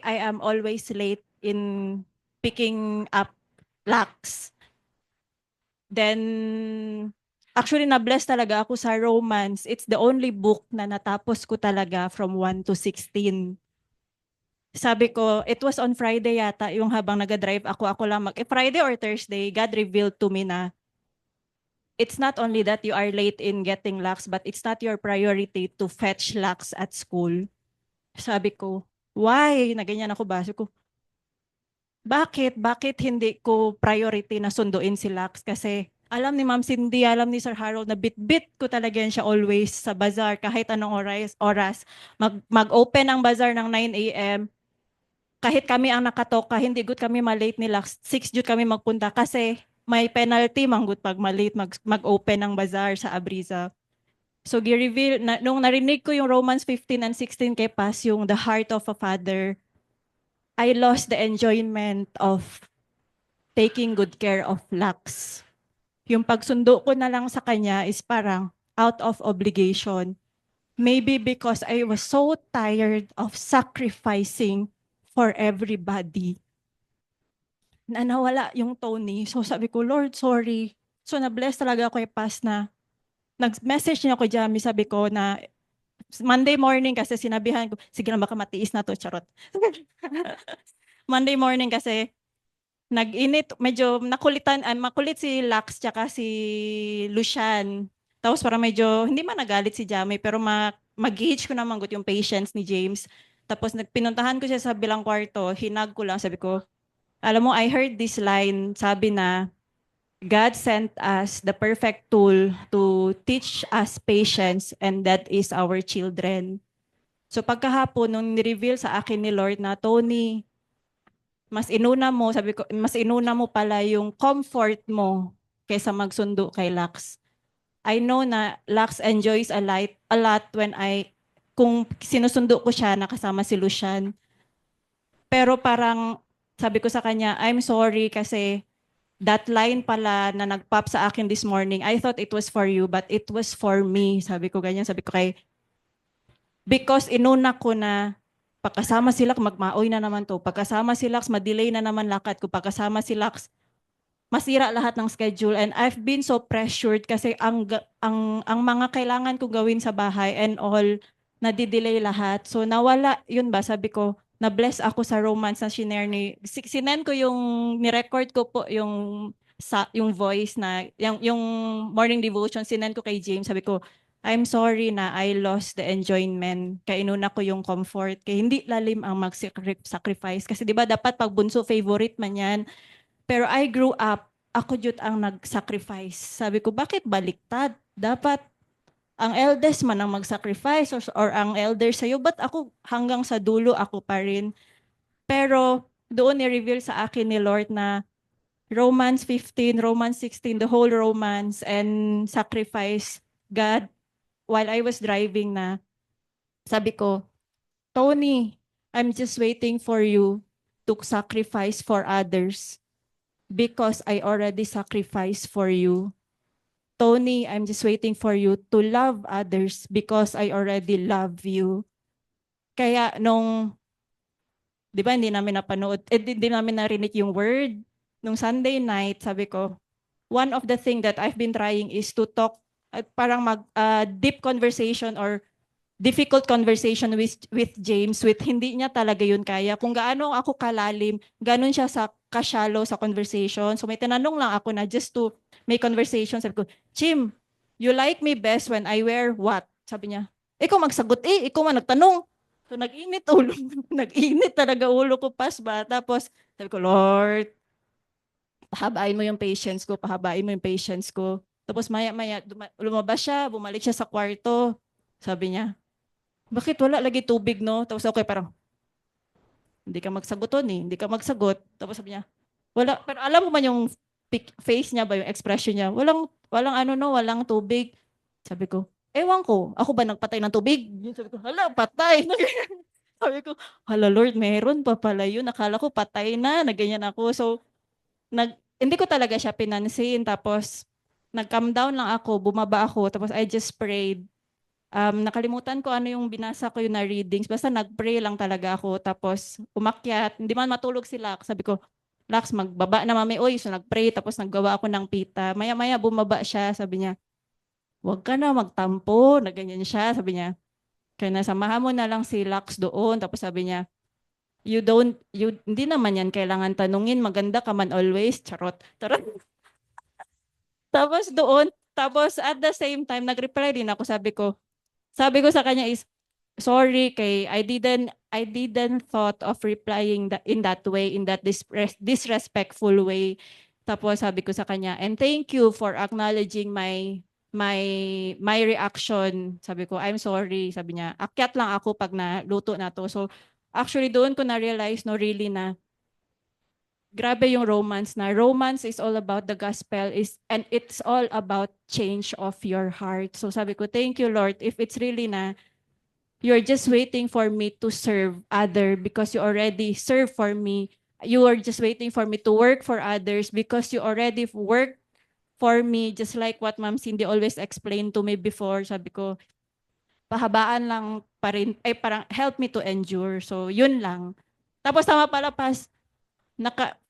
I am always late in picking up Lax? Then, actually, na-bless talaga ako sa Romance. It's the only book na natapos ko talaga from 1 to 16. Sabi ko, it was on Friday yata, yung habang nag-drive ako lang Friday or Thursday, God revealed to me na it's not only that you are late in getting Lax, but it's not your priority to fetch Lax at school. Sabi ko, why? Naganyan ako ba? Sabi ko, bakit hindi ko priority na sunduin si Lax? Kasi alam ni Ma'am Cindy, alam ni Sir Harold na bit-bit ko talaga yan siya always sa bazaar kahit anong oras. Mag-open ang bazaar ng 9 a.m. Kahit kami ang nakatoka, hindi good kami malate ni Lax. 6 jud kami magpunta kasi may penalty manggut pag malate mag-open ng bazaar sa Abriza. So gi-reveal na, nung narinig ko yung Romans 15 and 16 kay Pas, yung the heart of a father, I lost the enjoyment of taking good care of Lux. Yung pagsundo ko na lang sa kanya is parang out of obligation. Maybe because I was so tired of sacrificing for everybody. Na nawala yung Tony. So sabi ko, Lord, sorry. So na-bless talaga ako kay Pas na nag-message niya ako Jamie, sabi ko na Monday morning kasi sinabihan ko, sige na baka matiis na to, charot. Monday morning kasi nag-init, medyo makulit si Lux tsaka si Lucian. Tapos parang medyo, hindi man nagalit si Jamie, pero mag-gauge ko naman yung patience ni James. Tapos pinuntahan ko siya sa bilang kwarto, hinag ko lang, sabi ko, alam mo, I heard this line, sabi na, God sent us the perfect tool to teach us patience, and that is our children. So pagkahapon, nung ni-reveal sa akin ni Lord na, Tony, mas inuna mo, sabi ko, mas inuna mo pala yung comfort mo kaysa magsundo kay Lux. I know na Lux enjoys a lot when kung sinusundo ko siya, nakasama si Lucian. Pero parang, sabi ko sa kanya, I'm sorry kasi that line pala na nag-pop sa akin this morning, I thought it was for you, but it was for me. Sabi ko ganyan, sabi ko because inuna ko na pagkasama si Lux, magmaoy na naman to. Pagkasama si Lux, madelay na naman lakad ko. Pagkasama si Lux, masira lahat ng schedule. And I've been so pressured kasi ang mga kailangan kong gawin sa bahay and all, nadidelay lahat. So nawala, yun ba, sabi ko, na-bless ako sa romance na shinare ni, sinend ko yung, ni-record ko po yung voice na, yung morning devotion, sinend ko kay James, sabi ko, I'm sorry na I lost the enjoyment. Kaya inuna ko yung comfort. Kaya hindi lalim ang mag-sacrifice. Kasi di ba dapat pag bunso favorite man yan. Pero I grew up, ako jud ang nag-sacrifice. Sabi ko, bakit baliktad? Dapat ang eldest man ang mag-sacrifice or ang elder sa'yo. Ba't ako hanggang sa dulo ako pa rin? Pero doon ni-reveal sa akin ni Lord na Romans 15, Romans 16, the whole romance and sacrifice God. While I was driving na, sabi ko, Tony, I'm just waiting for you to sacrifice for others because I already sacrificed for you. Tony, I'm just waiting for you to love others because I already love you. Kaya nung, di ba hindi namin napanood, hindi namin narinig yung word. Nung Sunday night, sabi ko, one of the things that I've been trying is to talk parang deep conversation or difficult conversation with James with hindi niya talaga yun kaya. Kung gaano ako kalalim, ganun siya sa ka-shallow sa conversation. So may tinanong lang ako na just to make conversation. Sabi ko, Chim, you like me best when I wear what? Sabi niya, ikaw magsagot ikaw man nagtanong. So nag-init ulo, nag-init talaga ulo ko pas ba. Tapos sabi ko, Lord, pahabain mo yung patience ko, pahabain mo yung patience ko. Tapos maya-maya, lumabas siya, bumalik siya sa kwarto. Sabi niya, bakit wala lagi tubig, no? Tapos okay, parang, hindi ka magsagot hindi ka magsagot. Tapos sabi niya, wala, pero alam mo man yung face niya ba, yung expression niya, walang tubig. Sabi ko, ewan ko, ako ba nagpatay ng tubig? Sabi ko, hala, patay. Sabi ko, hala Lord, meron pa pala yun. Akala ko patay na, naganyan ako. So, hindi ko talaga siya pinansin. Tapos, nag-calm down lang ako, bumaba ako, tapos I just prayed. Nakalimutan ko ano yung binasa ko yung na readings. Basta nag-pray lang talaga ako. Tapos umakyat. Hindi man matulog si Lax. Sabi ko, Lax, magbaba na mami. Oy, so nag-pray. Tapos naggawa ako ng pita. Maya-maya bumaba siya. Sabi niya, huwag ka na magtampo. Naganyan siya. Sabi niya, kaya nasamahan mo na lang si Lax doon. Tapos sabi niya, hindi naman yan kailangan tanungin. Maganda ka man always. Charot. Charot. Tapos at the same time, nag-reply din ako. Sabi ko sa kanya is, sorry kay I didn't thought of replying in that way, in that disrespectful way. Tapos sabi ko sa kanya, and thank you for acknowledging my reaction. Sabi ko, I'm sorry. Sabi niya, akyat lang ako pag naluto na to. So actually doon ko na-realize no really na grabe yung romance na. Romance is all about the gospel and it's all about change of your heart. So sabi ko, thank you Lord, if it's really na you're just waiting for me to serve other because you already serve for me. You are just waiting for me to work for others because you already work for me, just like what Ma'am Cindy always explained to me before. Sabi ko, pahabaan lang pa rin, ay parang help me to endure. So yun lang. Tapos tama pala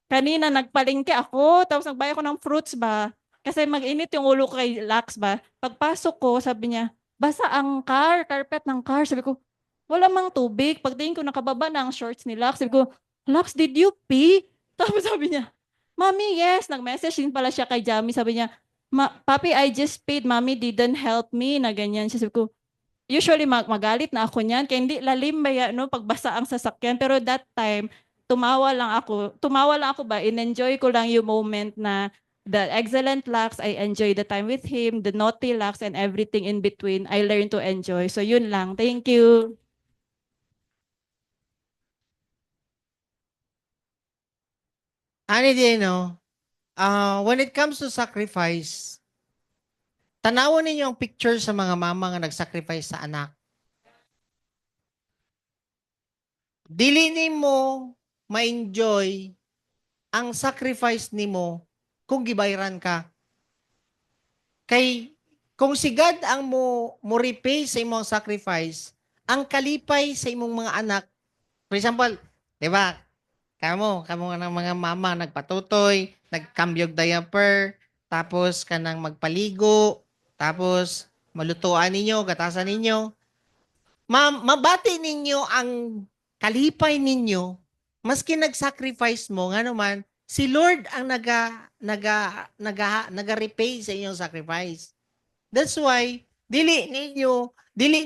kanina nagpalingki ako, tapos nagbayad ko ng fruits ba? Kasi mag-init yung ulo ko kay Lax ba? Pagpasok ko, sabi niya, basa ang carpet ng car. Sabi ko, wala mang tubig. Pagtingin ko, nakababa na ang shorts ni Lax. Sabi ko, Lax, did you pee? Tapos sabi niya, Mommy, yes. Nag-message din pala siya kay Jamie. Sabi niya, Papi, I just paid. Mommy didn't help me. Na ganyan siya. Sabi ko, usually magalit na ako niyan. Kaya hindi lalim ba yan, no? Pagbasa ang sasakyan. Pero that time, tumawa lang ako. Tumawa lang ako ba? In-enjoy ko lang yung moment na the excellent Lax, I enjoy the time with him, the naughty Lax, and everything in between, I learned to enjoy. So yun lang. Thank you. Ani din, no? When it comes to sacrifice, tanawon ninyo ang picture sa mga mama nga nag-sacrifice sa anak. Dili nimo ma-enjoy ang sacrifice nimo kung gibayran ka. Kay kung si God ang mo repay sa imong sacrifice, ang kalipay sa imong mga anak. For example, 'di ba? Kamo nga ng mga mama nagpatutoy, nagkambyog diaper, tapos kanang magpaligo, tapos malutuan ninyo, gatasan ninyo. Mabati ninyo ang kalipay ninyo, maski nag-sacrifice mo, nga naman, si Lord ang naga-repay sa inyong sacrifice. That's why, dili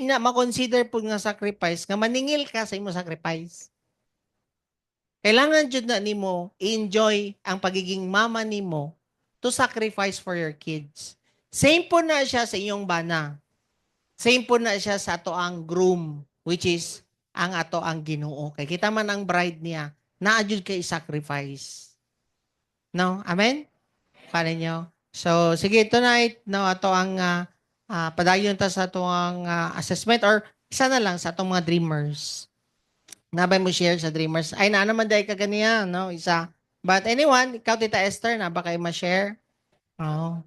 na ma-consider po nga sacrifice, nga maningil ka sa imong sacrifice. Kailangan jud na nimo i-enjoy ang pagiging mama nimo to sacrifice for your kids. Same po na siya sa inyong bana. Same po na siya sa ato ang groom, which is ang ato ang Ginoo. Kay kita man ang bride niya, naadjud kay sacrifice. No? Amen? Paano nyo? So, sige, tonight, no, ato ang padayon ta sa ato ang assessment or isa na lang sa atong mga dreamers. Nabay mo share sa dreamers. Ay, na naman dahil ka ganiya, no? Isa. But anyone, ikaw, Tita Esther, na ba kayo ma-share? Oo.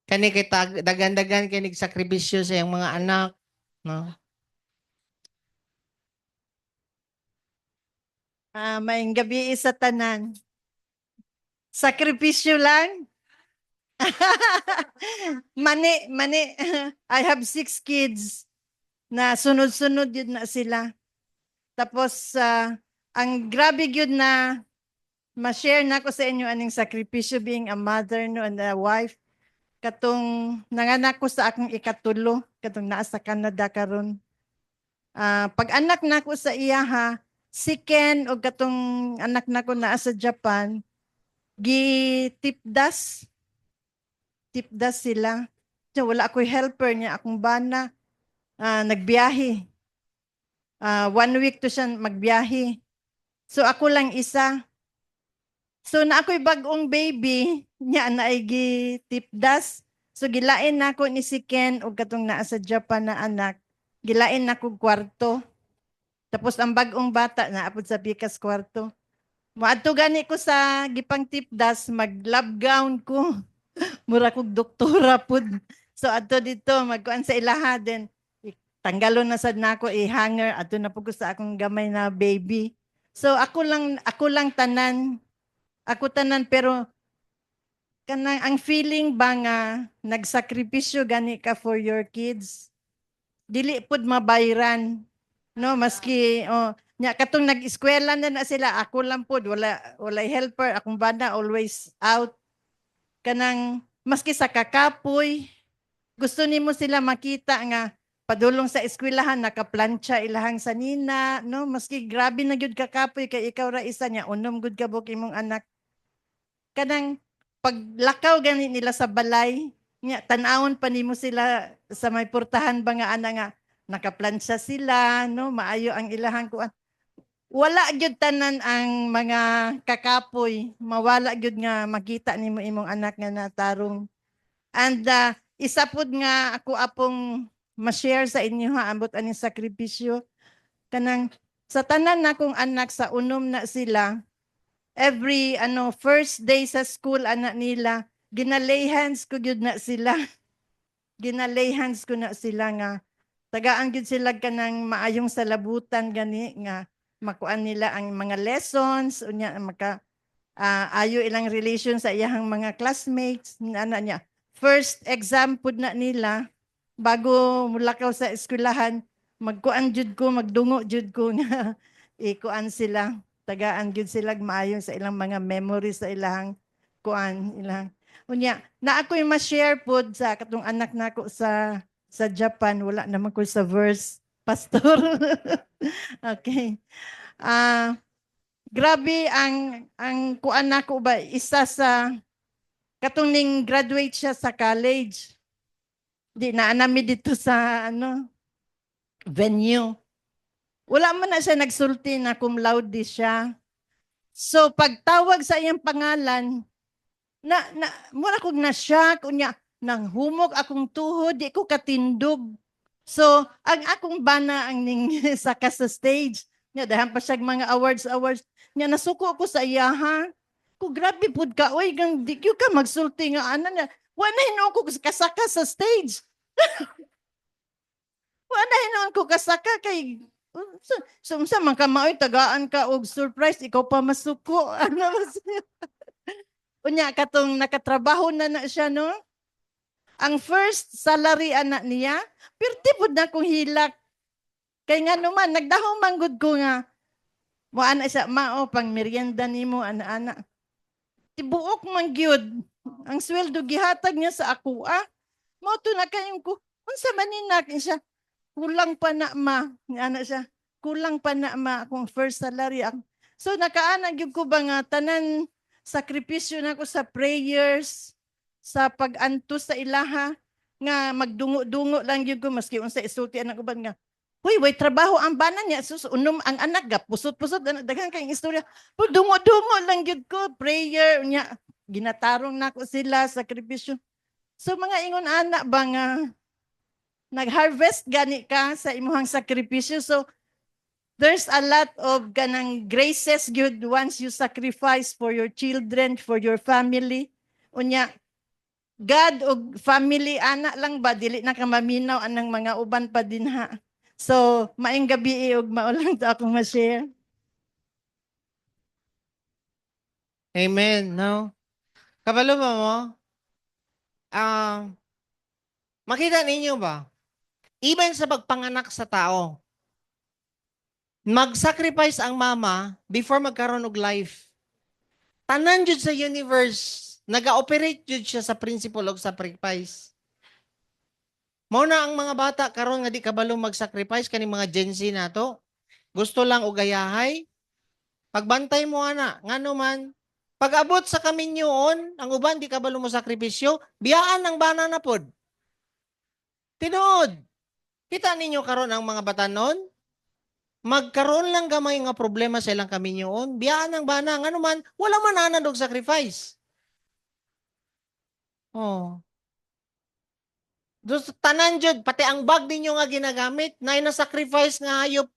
Kani kita, dagan-dagan kinig sakripisyo sa iyong mga anak, no? Maayong gabi sa tanan. Sakripisyo lang. Mani. I have 6 kids na sunod-sunod yun na sila. Tapos, ang grabe yun na ma-share na ko sa inyo aning sakripisyo being a mother no, and a wife. Katong nanganak ko sa akong ikatulo, katong naa sa Canada karon. Pag anak na ko sa iya ha, second o katong anak na ko naa sa Japan, tipdas sila. So, wala ako'y helper niya, akong bana, nagbiyahe. 1 week to siya magbiyahe. So ako lang isa. So na ako'y bagong baby, niya na ay tipdas. So gilain na ako ni si Ken o katong naa sa Japan na anak. Gilain na ko kwarto. Tapos ang bagong bata na apod sa pikas kwarto. Maadto gani ko sa gipang tipdas, mag-lab gown ko. Mura kog doktora pud. So adto dito magkuan sa ilaha din. Tanggalon na sad nako i-hanger adto na pud ko sa akong gamay na baby. So ako lang tanan. Ako tanan pero kanang ang feeling ba nga nagsakripisyo gani ka for your kids. Dili pud mabayran. No, maski nya katong nag-eskwela na sila, ako lang pud wala helper, akong bana always out. Kanang maski sa kakapoy, gusto nimo sila makita nga padulong sa eskwelahan nakaplantsa ilahang sanina, no? Maski grabe na gyud kakapoy kay ikaw ra isa niya unom gud ka buk imong anak. Kanang paglakaw gani nila sa balay, nya tan-awon pa nimo sila sa may portahan ba nga ana nga nakaplantsa sila, no? Maayo ang ilahang kuan. wala gyud tanan ang mga kakapoy, mawala gyud nga makita nimo imong anak nga natarong. And isa pud nga ako apong ma-share sa inyo ha, ambot aning sakripisyo kanang sa tanan nakong anak sa unom na sila, every first day sa school anak nila, ginalay hands ko gyud na sila. Ginalay hands ko na sila nga tagaan gyud sila kanang maayong salabutan gani nga makuan nila ang mga lessons unya maka ayo ilang relation sa iyahang mga classmates ana niya. First exam pud na nila bago mulakaw sa eskwelahan, magkuan jud ko, magdungo jud ko nga ikuan sila, tagaan jud sila maayo sa ilang mga memories sa ilang kuan ilang. Unya, na ako'y ma-share pod sa katong anak nako sa Japan, wala naman ko sa verse, pastor. Okay. Grabe ang kuan nako ba isa sa katong ning graduate siya sa college. Di na nami dito sa venue. Wala man na siya nagsulti na cum laude siya. So pagtawag sa iyang pangalan, mura kog na-shock unya nang humog akong tuhod, di ko katindog. So ang akong bana ang ning saka sa stage. Nya dahan pa siya mga awards. Nya nasuko ko sa iya ha. Ko grabe pud ka oy gang di ka magsulti nga ana na. Wala hinuon ko kasaka sa stage. Wala hinuon ko kasaka kay sumsa man ka maoy tagaan ka og surprise ikaw pa masuko. Ano unya katong nakatrabaho na siya no. Ang first salary anak niya, pirti pud na kong hilak. Kay nga naman nagdahom manggod ko nga mo ana sa mao pang merienda nimo ana-ana. Tibuok man gyud. Ang sweldo gihatag niya sa ako Mo to na kayong ko. Unsa man ni siya? Kulang pa na ma. Ana siya. Kulang pa na ma akong first salary. So nakaana gyud ko ba nga tanan sakripisyo na ko sa prayers, sa pag-antos sa ilaha nga magdungo-dungo lang gyud ko maski unsa isulti anak uban nga. Hoy, way trabaho ang bana niya sus unom ang anak ga pusot-pusot daghan kay istorya. Pero dungo-dungo lang gyud ko prayer nya ginatarong nako sila sakripisyo. So mga ingon anak ba nga nag-harvest gani ka sa imuhang sakripisyo. So there's a lot of ganang graces gyud once you sacrifice for your children, for your family. Unya God og family anak lang ba dili na ka maminaw anang mga uban pa dinha. So maayong gabi og maulang to akong ma-share. Amen, no? Kabalo ba mo? Makita ninyo ba? Even sa pagpanganak sa tao, mag-sacrifice ang mama before magkaroon og life. Tanan jud sa universe, naga-operate jud siya sa principle of sacrifice. Mao na ang mga bata karon nga di kabalo mag-sacrifice kani mga Gen Z nato. Gusto lang og gayahay. Pagbantay mo ana, ngano man pag-abot sa kaminyoon, ang uban di kabalo mo sakripisyo, biyaan ang bana na pod. Tinuod. Kita ninyo karon ang mga batanon, magkaroon lang gamay nga problema sa ilang kaminyoon, biyaan ang bana, ngano man wala man nanad og sacrifice. Oh. Dus tanan jud pati ang bag ninyo nga ginagamit nay na sacrifice nga hayop.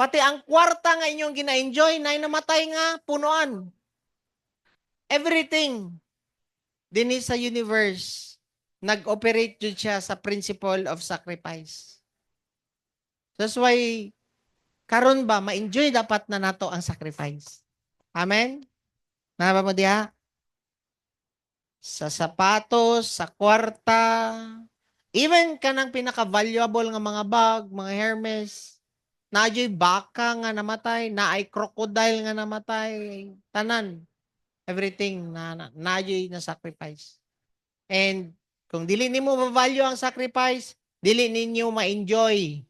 Pati ang kwarta nga inyong gina-enjoy nay namatay nga punuan. Everything dinhi sa universe nag-operate jud siya sa principle of sacrifice. That's why karon ba ma-enjoy dapat na nato ang sacrifice. Amen. Naba mo diha? Sa sapatos, sa kwarta, even kanang pinaka-valuable nga mga bag, mga Hermes, naay baka nga namatay, naay crocodile nga namatay, tanan, everything naay na sacrifice. And kung dili nimo ma-value ang sacrifice, dili ninyo ma-enjoy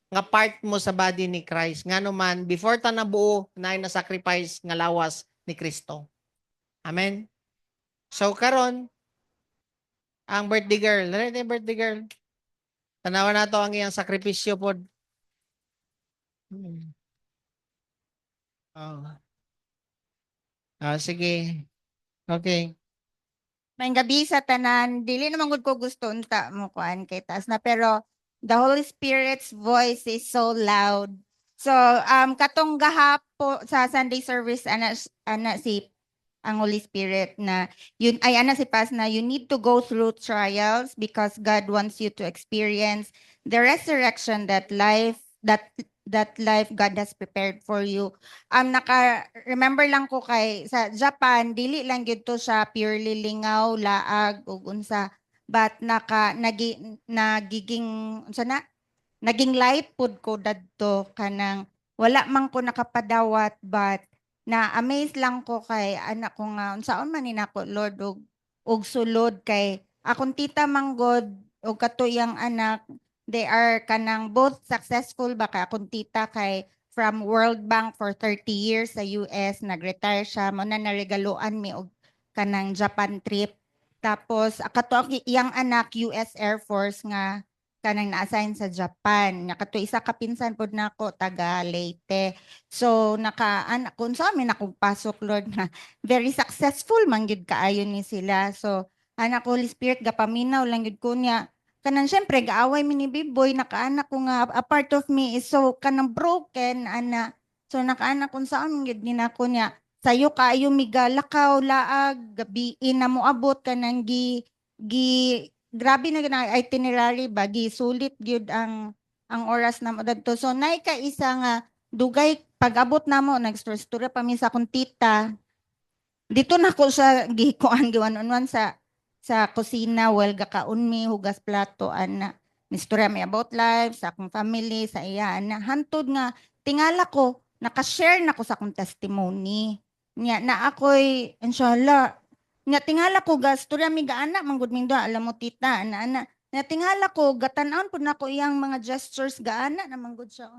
nga part mo sa body ni Christ. Ngano man, before ta nabuo, naay na sacrifice nga lawas ni Kristo. Amen. So karon ang birthday girl, birthday girl. Tanawan nato ang iyang sakripisyo pod. Oh. Sige. Okay. May gabi sa tanan, dili naman gud ko gusto unta mo kuan kay taas na, pero the Holy Spirit's voice is so loud. So katong gahapo sa Sunday service ana si ang Holy Spirit na yun ay ana si Pas na you need to go through trials because God wants you to experience the resurrection that life God has prepared for you. Remember lang ko kay sa Japan dili lang gyud to siya purely lingaw, laag ug unsa, but nagiging unsa na naging light pud ko dadto kanang wala man ko nakapadawat, but na amaze lang ko kay anak ko nga unsaon man ni nako Lord og sulod kay akong tita manggod og katuyang anak, they are kanang both successful ba kay akong tita kay from World Bank for 30 years sa US, nag-retire siya, mo na naregaluan mi og kanang Japan trip. Tapos akato ang iyang anak US Air Force nga kanang na-assign sa Japan. Nakato isa ka pinsan pod nako taga Leyte. So anak kun sa amin akong pasok Lord na very successful man gyud kaayo ni sila. So anak Holy Spirit gapaminaw lang gyud ko niya. Kanang syempre gaaway mi ni Biboy, nakaanak ko nga a part of me is so kanang broken ana. So nakaanak kun sa amin gyud ni nako niya. Sayo kaayo migalakaw laag gabiin na mo abot kanang gi grabe na gina itinerary ba sulit gyud ang oras na mo dadto. So nay ka isa nga dugay pag-abot namo nagstorya pa mi sa akong tita. Dito na ko sa gikuan giwan-on sa kusina well gakaon mi hugas plato ana. Mistorya mi about life sa akong family sa iya ana. Hantod nga tingala ko naka-share na ko sa akong testimony. Nya na ako'y inshallah nga tingala ko gastorya mi gaana manggud ming duha alam mo tita ana nga tingala ko gatan-on pud nako iyang mga gestures gaana na manggud siya.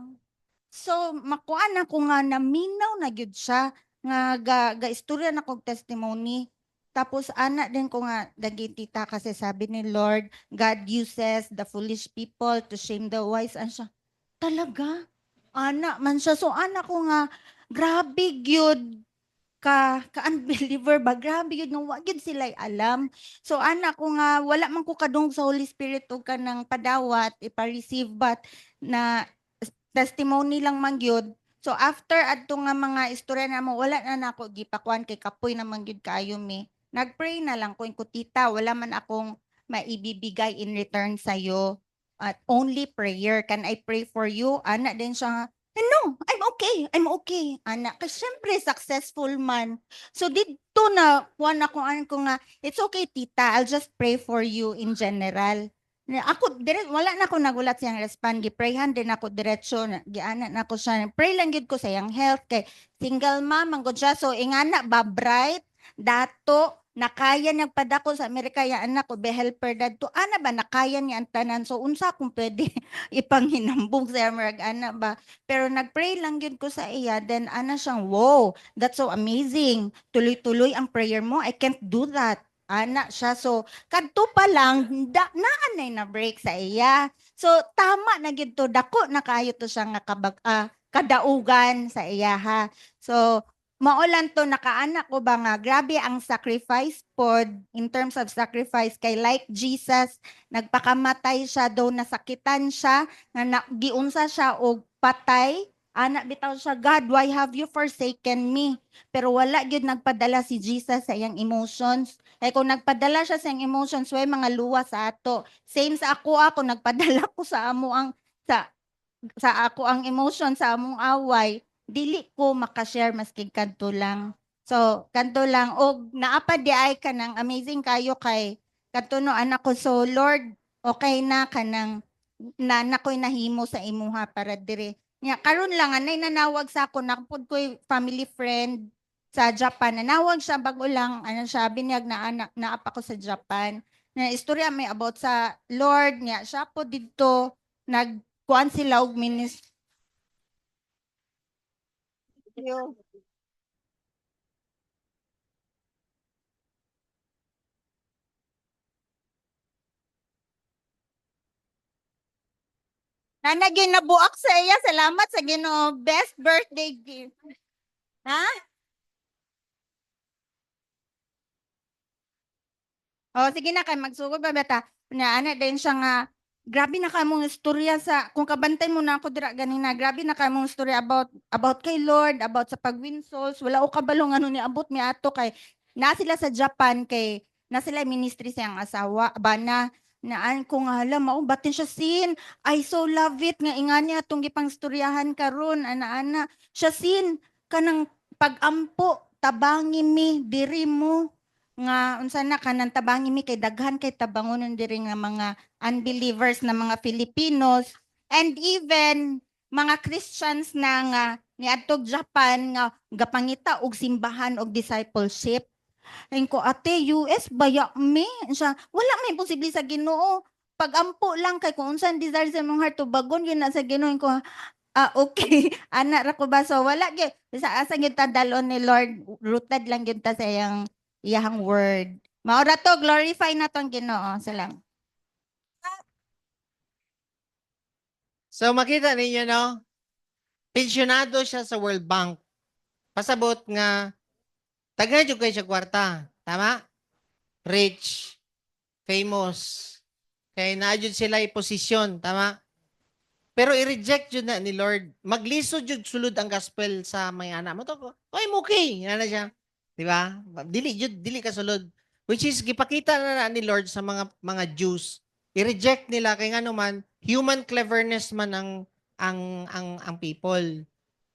So makuan ako nga naminaw na gyud siya nga ga-istorya na kog testimony. Tapos ana din ko nga dagi tita kasi sabi ni Lord, God uses the foolish people to shame the wise. Ano siya? Talaga? Ana man siya. So ana ko nga grabe gyud ka-unbeliever ba, grabe yun, nga wag yun sila alam. So anak ko nga, wala man ko kadung sa Holy Spirit o ka ng padawat, ipa-receive, but na testimony lang man gyud. So after adto nga mga istorya na mo, wala na nako gipakuan kay kapoy naman gyud kaayo mi. Nagpray na lang ko tita, wala man akong maibibigay in return sa'yo. At only prayer. Can I pray for you? Ana din siya nga, no, I'm okay. Ana, kasi syempre successful man. So dito na, kuan ako ko nga, it's okay tita, I'll just pray for you in general. Ako wala na ako nagulat siyang respond, giprayhan din ako diretso, giana na ako siya. Pray lang gid ko sa iyang health kay single mom man gud siya. So ingana ba bright dato nakaya nagpadako sa Amerika ya anak ko be helper dadto ana ba nakaya niya ang tanan. So unsa kung pwede ipanghinambog sa Amerika ana ba, pero nagpray lang gyud ko sa iya, then ana siyang wow, that's so amazing, tuloy-tuloy ang prayer mo, I can't do that ana siya. So kadto pa lang naanay na break sa iya. So tama na gyud to, dako na kaayo to siya nga kadaugan sa iya ha. So maulan to nakaanak ko ba nga grabe ang sacrifice pod in terms of sacrifice kay like Jesus nagpakamatay siya daw, nasakitan siya nga giunsa siya og patay ana bitaw siya, God why have you forsaken me, pero wala gyud nagpadala si Jesus sa iyang emotions. Kay kung nagpadala siya sa iyang emotions way mga luwa sa ato, same sa ako nagpadala ko sa amo ang sa ako ang emotion sa among away, dili ko makashare maski kadto lang. So kadto lang og naapa di ay kanang amazing kayo kay kadto no anak ko. So Lord, okay na kanang na ko'y nahimo sa imuha para dire. Nya karon lang anay nanawag sa ako, nakapod ko'y family friend sa Japan. Nanawag siya bago lang ano siya binyag na anak naapa ko sa Japan. Na istorya may about sa Lord niya. Siya po dito kuan sila og ministry. Na ginabuak sa iya. Salamat sa Ginoo. Best birthday gift. Ha? Oh, sige na kay magsugod ba bata. Na ana din siya nga grabe na kamong istorya sa kung kabantay mo na ako dira ganina. Grabe na kamong istorya about kay Lord, about sa pag-win souls. Wala o kabalo nga ni abot mi ato kay na sila sa Japan kay na sila ministry sa iyang asawa bana naan ko nga hala mao batin siya sin. I so love it nga ingani atong gipang istoryahan karon ana-ana. Siya sin kanang pag-ampo tabangi mi diri mo nga unsa na kanang tabangi mi kay daghan kay tabangonon diri nga mga unbelievers na mga Filipinos and even mga Christians na nga niadtog Japan nga gapangita og simbahan og discipleship. Ayun ko ate US baya mi siya wala may posible sa Ginoo. Pag-ampo lang kay kung unsa ang desire sa imong heart tubagon yun na sa Ginoo ko. Okay. Anak ra ko ba so wala gyud sa asa gyud ta dalon ni Lord rooted lang gyud ta sa iyang word. Maura to glorify na tong Ginoo. Salamat. So makita ninyo, no? Pensyonado siya sa World Bank. Pasabot nga, taga jud kay siya kwarta. Tama? Rich, famous. Kaya naajud sila posisyon. Tama? Pero i-reject jud na ni Lord. Maglisod jud sulod ang gospel sa may anak mo to ko. Oy, okay. Yan na siya. Di ba? Dili ka sulod. Which is gipakita na ni Lord sa mga Jews. I-reject nila kay nga naman human cleverness man ang people.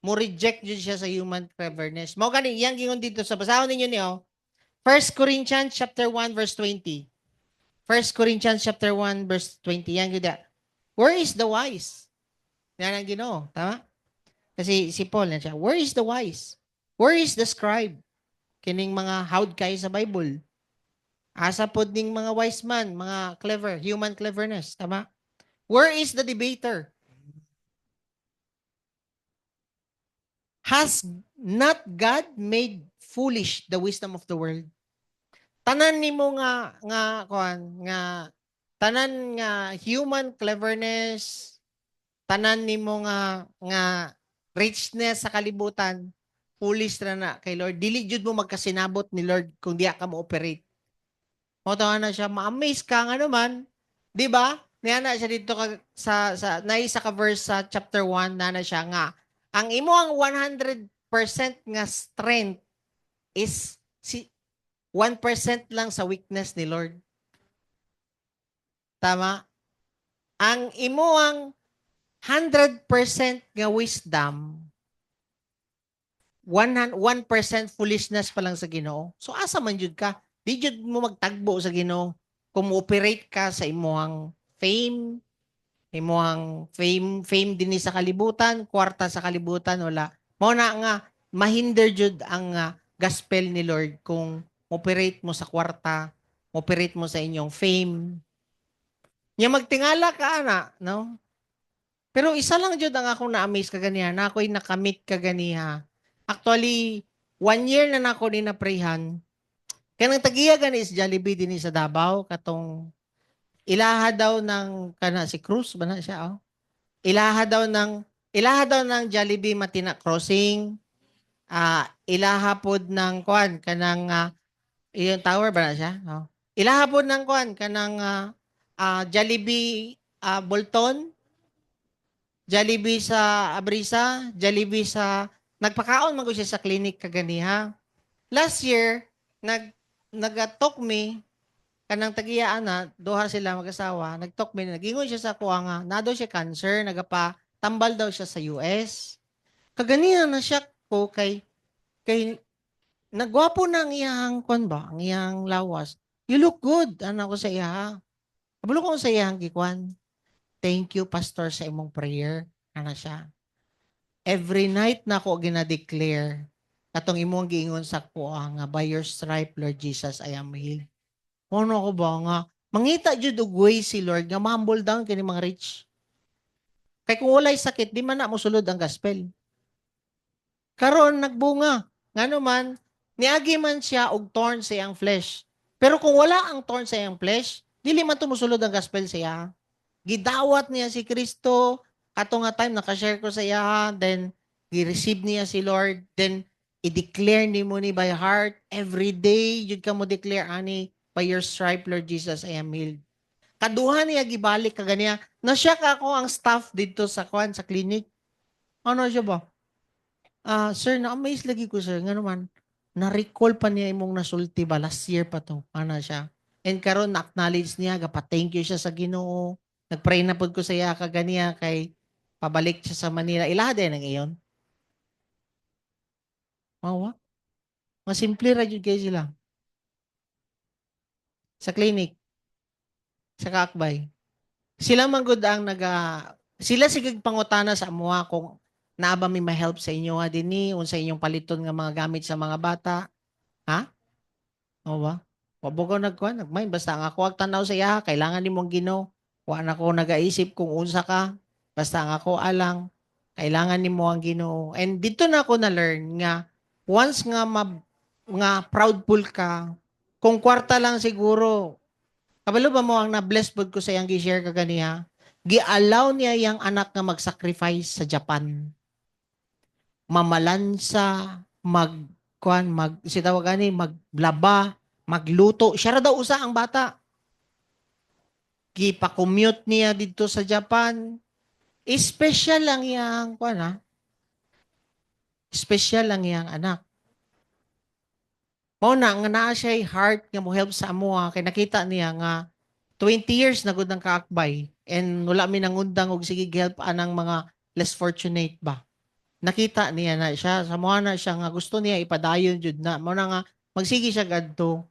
Mo reject jud siya sa human cleverness. Mao gani iyang gingon dito sa basahon ninyo niyo. 1 Corinthians chapter 1 verse 20. 1 Corinthians chapter 1 verse 20. Yan gyud. Where is the wise? Yan ang Ginoo, tama? Kasi si Paul na siya, where is the wise? Where is the scribe? Kining mga hawd kay sa Bible. Asa pod ning mga wise man, mga clever, human cleverness, tama? Where is the debater? Has not God made foolish the wisdom of the world? Tanan nimo nga tanan nga human cleverness, tanan nimo nga richness sa kalibutan, foolish na kay Lord. Dili jud mo magkasinabot ni Lord kung diya ka mo operate. Mo na siya, ma-amaze ka nga naman, 'di ba? Niya na siya dito sa naisa ka verse sa chapter 1 na siya nga ang imo ang 100% nga strength is 1% lang sa weakness ni Lord. Tama? Ang imo ang 100% nga wisdom, 1% foolishness pa lang sa Ginoo. So asa man jud ka? Di jud mo magtagbo sa Ginoo kung mo-operate ka sa imong fame din sa kalibutan, kwarta sa kalibutan, wala. Mao na nga mahinder jud ang gospel ni Lord kung operate mo sa kwarta, operate mo sa inyong fame. Nya magtingala ka ana, no? Pero isa lang jud ang akong na-amaze kaganiha, na ako'y nakamit kaganiha. Actually, 1 year na nako ni naprehan. Kanang tagiya gani is Jollibee dinhi sa Davao katong ilaha daw ng kana si Cruz ba na siya oh. Ilaha daw ng Jollibee Matina Crossing. Ilaha pod ng kuan kanang yung tower ba na siya? Oh. Ilaha pod ng kuan kanang Jollibee Bolton. Jollibee sa Abrisa, Jollibee sa nagpakaon man ko siya sa clinic kaganiha. Last year nag-talk me kanang tagiya na duha sila mag-asawa, nag-talk me nagingon siya sa kuha nga na daw siya cancer, tambal daw siya sa US. Kaganiha na siya ko kay nagwapo na ang iyang kwan ba, ang iyang lawas. You look good, ko sa iya. Kabalo ko sa iyang gikwan. Thank you, Pastor, sa imong prayer. Siya. Every night na ako gina-declare katong imong giingon sa kuha nga by your stripe, Lord Jesus, I am healed. Ano ko ba nga? Mangita jud og way si Lord nga ma-humble down kini mga rich. Kay kung walay sakit, di man na mo sulod ang gospel. Karon nagbunga. Ngano man, niagi man siya og thorn sa iyang flesh. Pero kung wala ang thorn sa iyang flesh, dili man tumusulod ang gospel siya. Gidawat niya si Kristo, Kato nga time naka-share ko sa iya, then i-receive niya si Lord, then i-declare ni mo ni by heart every day jud ka mo declare ani, by your stripe Lord Jesus I am healed. Kaduha niya gibalik ka ganiya. Na siya ka ako ang staff dito sa sa clinic. Ano siya ba? Sir, na-amaze lagi ko sir. Nga naman, na-recall pa niya imong nasulti ba? Last year pa to. Ano siya? And karon na-acknowledge niya, gapa-thank you siya sa Ginoo. Nag-pray na pod ko sa iya kaganiya kay pabalik siya sa Manila. Ilaha din ang iyon. Mawa. Masimple ra jud kay sila. Sa clinic. Sa kaakbay. Sila man gud ang sila sigig pangutana sa amuha kung naa ba may ma-help sa inyo ha dinhi unsa inyong paliton nga mga gamit sa mga bata. Ha? O ba? Wa ba ko nagmay basta ang ako ag tanaw sa iya kailangan nimong Ginoo. Wa na ko nagaisip kung unsa ka. Basta ang ako alang kailangan nimo ang Ginoo. And dito na ako na learn nga once nga nga proudful ka kung kwarta lang siguro. Kabalo ba mo ang na-bless pod ko sa iyang gi-share kaganiya? Gi-allow niya yang anak nga mag-sacrifice sa Japan. Mamalansa, maglaba, magluto. Siya ra daw usa ang bata. Gipa-commute niya dito sa Japan. Special lang yang special lang yang anak. Mao na nga naa siya heart nga mo help sa amuha kay nakita niya nga 20 years na gud ang kaakbay and wala mi nangundang og sige help anang mga less fortunate ba. Nakita niya na siya sa moha na siya nga gusto niya ipadayon jud na mao na nga magsige siya gadto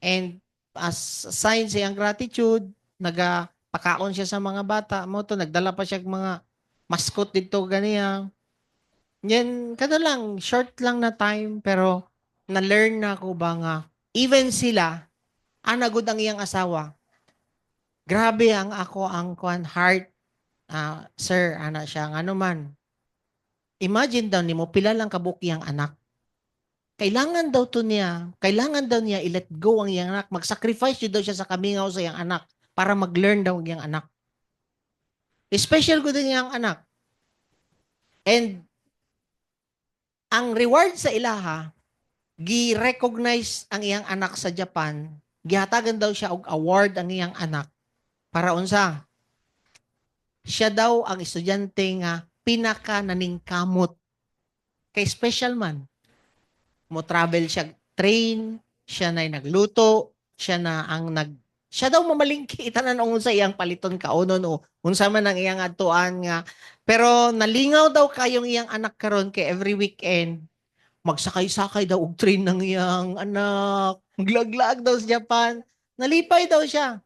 and as sign sa iyang gratitude nagapakaon siya sa mga bata mo to nagdala pa siya mga mascot dito ganiya. Yan kada lang short lang na time pero na-learn na ko ba nga, even sila, anagod ang iyang asawa. Grabe ang ako ang heart. Sir, ana siya, nga naman. Imagine daw nimo pila lang kabuk iyang anak. Kailangan daw niya i-let go ang iyang anak. Mag-sacrifice daw siya sa kamingaw sa iyang anak para mag-learn daw ang iyang anak. Special ko din iyang anak. And ang reward sa ilaha, gi-recognize ang iyang anak sa Japan, gihatagan daw siya og award ang iyang anak para unsa? Siya daw ang estudyante nga pinaka naningkamot. Kay special man. Mo travel siya train, siya na nagluto, siya daw mamalingki tanan unsa iyang paliton kaunon o unsa man ang iyang atuan nga. Pero nalingaw daw kayong iyang anak karon kay every weekend magsakay-sakay daw og train ng iyang anak. Maglaglag daw sa Japan. Nalipay daw siya.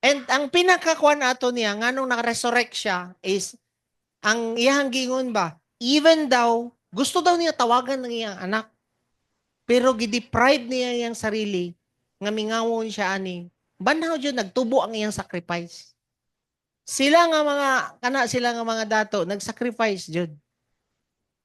And ang pinakakuan ato niya, nga nung naka-resurrect siya, is, ang iyang gingon ba, even daw, gusto daw niya tawagan ng iyang anak. Pero gideprive niya iyang sarili, nga mingawon siya ani. Banaw dyan, nagtubo ang iyang sacrifice. Sila nga mga dato, nag-sacrifice dyan.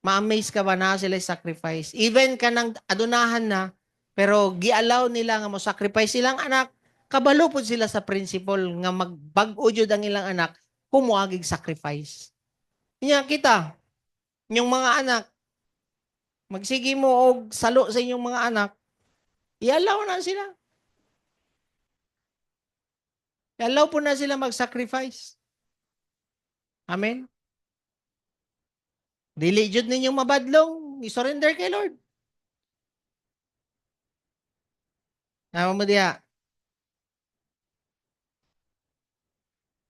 Ma-amaze ka ba na sila sacrifice? Even ka nang adunahan na, pero gi-allow nila nga mo sacrifice silang anak, kabalo po sila sa principle nga magbag-o jud ang ilang anak, kumuagig sacrifice. Inya kita, yung mga anak, magsige mo og salo sa inyong mga anak, i-allow na sila. I-allow po na sila mag-sacrifice. Amen? Dili jud ninyong mabadlong, i-surrender kay Lord. Tama mo diya.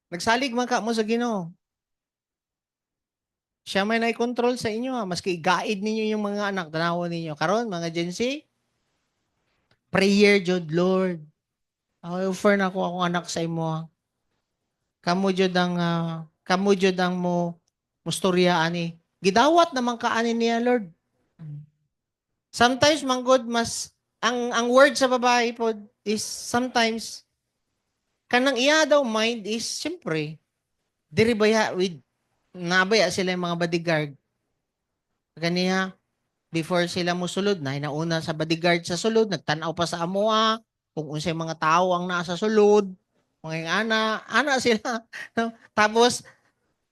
Nagsalig man ka mo sa Ginoo. Siya may nai-control sa inyo. Maski guide ninyo yung mga anak, tanawon ninyo. Karon mga Gen Z, prayer jud Lord. Offer na ko akong anak sa imo. Kamu jud ang mo mustorya ani. Gidawat naman kaani niya, Lord. Sometimes, manggod, ang word sa babae po is sometimes, kanang iya daw mind is, siyempre, diribaya nabaya sila yung mga bodyguard. Ganiya, before sila musulod, nauna sa bodyguard sa sulod, nagtanaw pa sa amoa, kung unsay mga tao ang nasa sulod, mga ana sila. Tapos,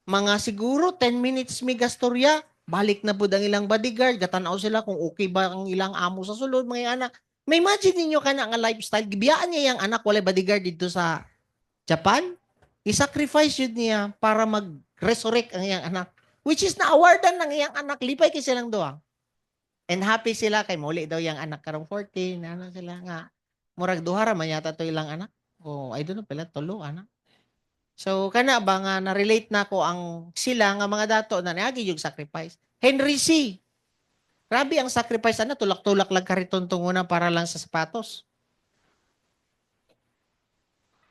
mga siguro 10 minutes may gastorya, balik na po ang ilang bodyguard, gatanaw sila kung okay ba ang ilang amo sa sulod, mga anak. May imagine ninyo ka na nga lifestyle, gibiyaan niya yung anak, wala bodyguard dito sa Japan, i-sacrifice yun niya para mag-resurrect ang iyang anak. Which is na-awardan ng iyang anak, lipay kay silang doa. And happy sila kay muli daw yung anak karong 14, ano sila nga. Murag duha ra man yata to ilang anak. Oh, I don't know pala tulo anak. So kana ba nga na-relate na ko ang sila nga mga dato na niagi yung sacrifice. Henry C. Grabe ang sacrifice ana tulak-tulak lang kariton tunguna para lang sa sapatos.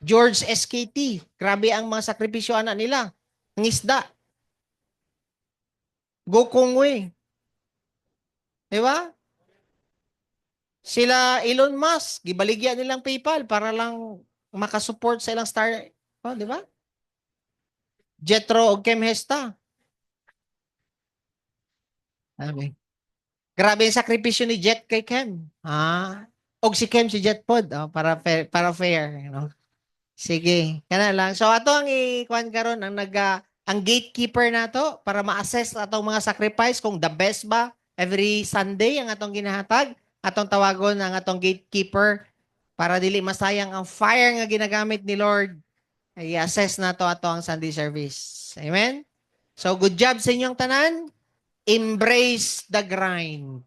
George SKT. Grabe ang mga sakripisyo ana nila. Ang isda. Go Kong Wei. Di ba? Sila Elon Musk, gibaligyan nilang PayPal para lang makasupport sa ilang star. Oh, di ba? Jetro o Kem Hesta. Sabi. Grabe yung sakripisyo ni Jet kay Kem. Og si Kem si Jet pod para fair, you know. Sige, kana lang. So ato ang ikuan karon ang ang gatekeeper nato para ma-assess atong mga sacrifice kung the best ba every Sunday ang atong ginahatag, atong tawagon ang atong gatekeeper para dili masayang ang fire nga ginagamit ni Lord. I-assess nato ato ang Sunday service. Amen. So good job sa inyong tanan. Embrace the grind.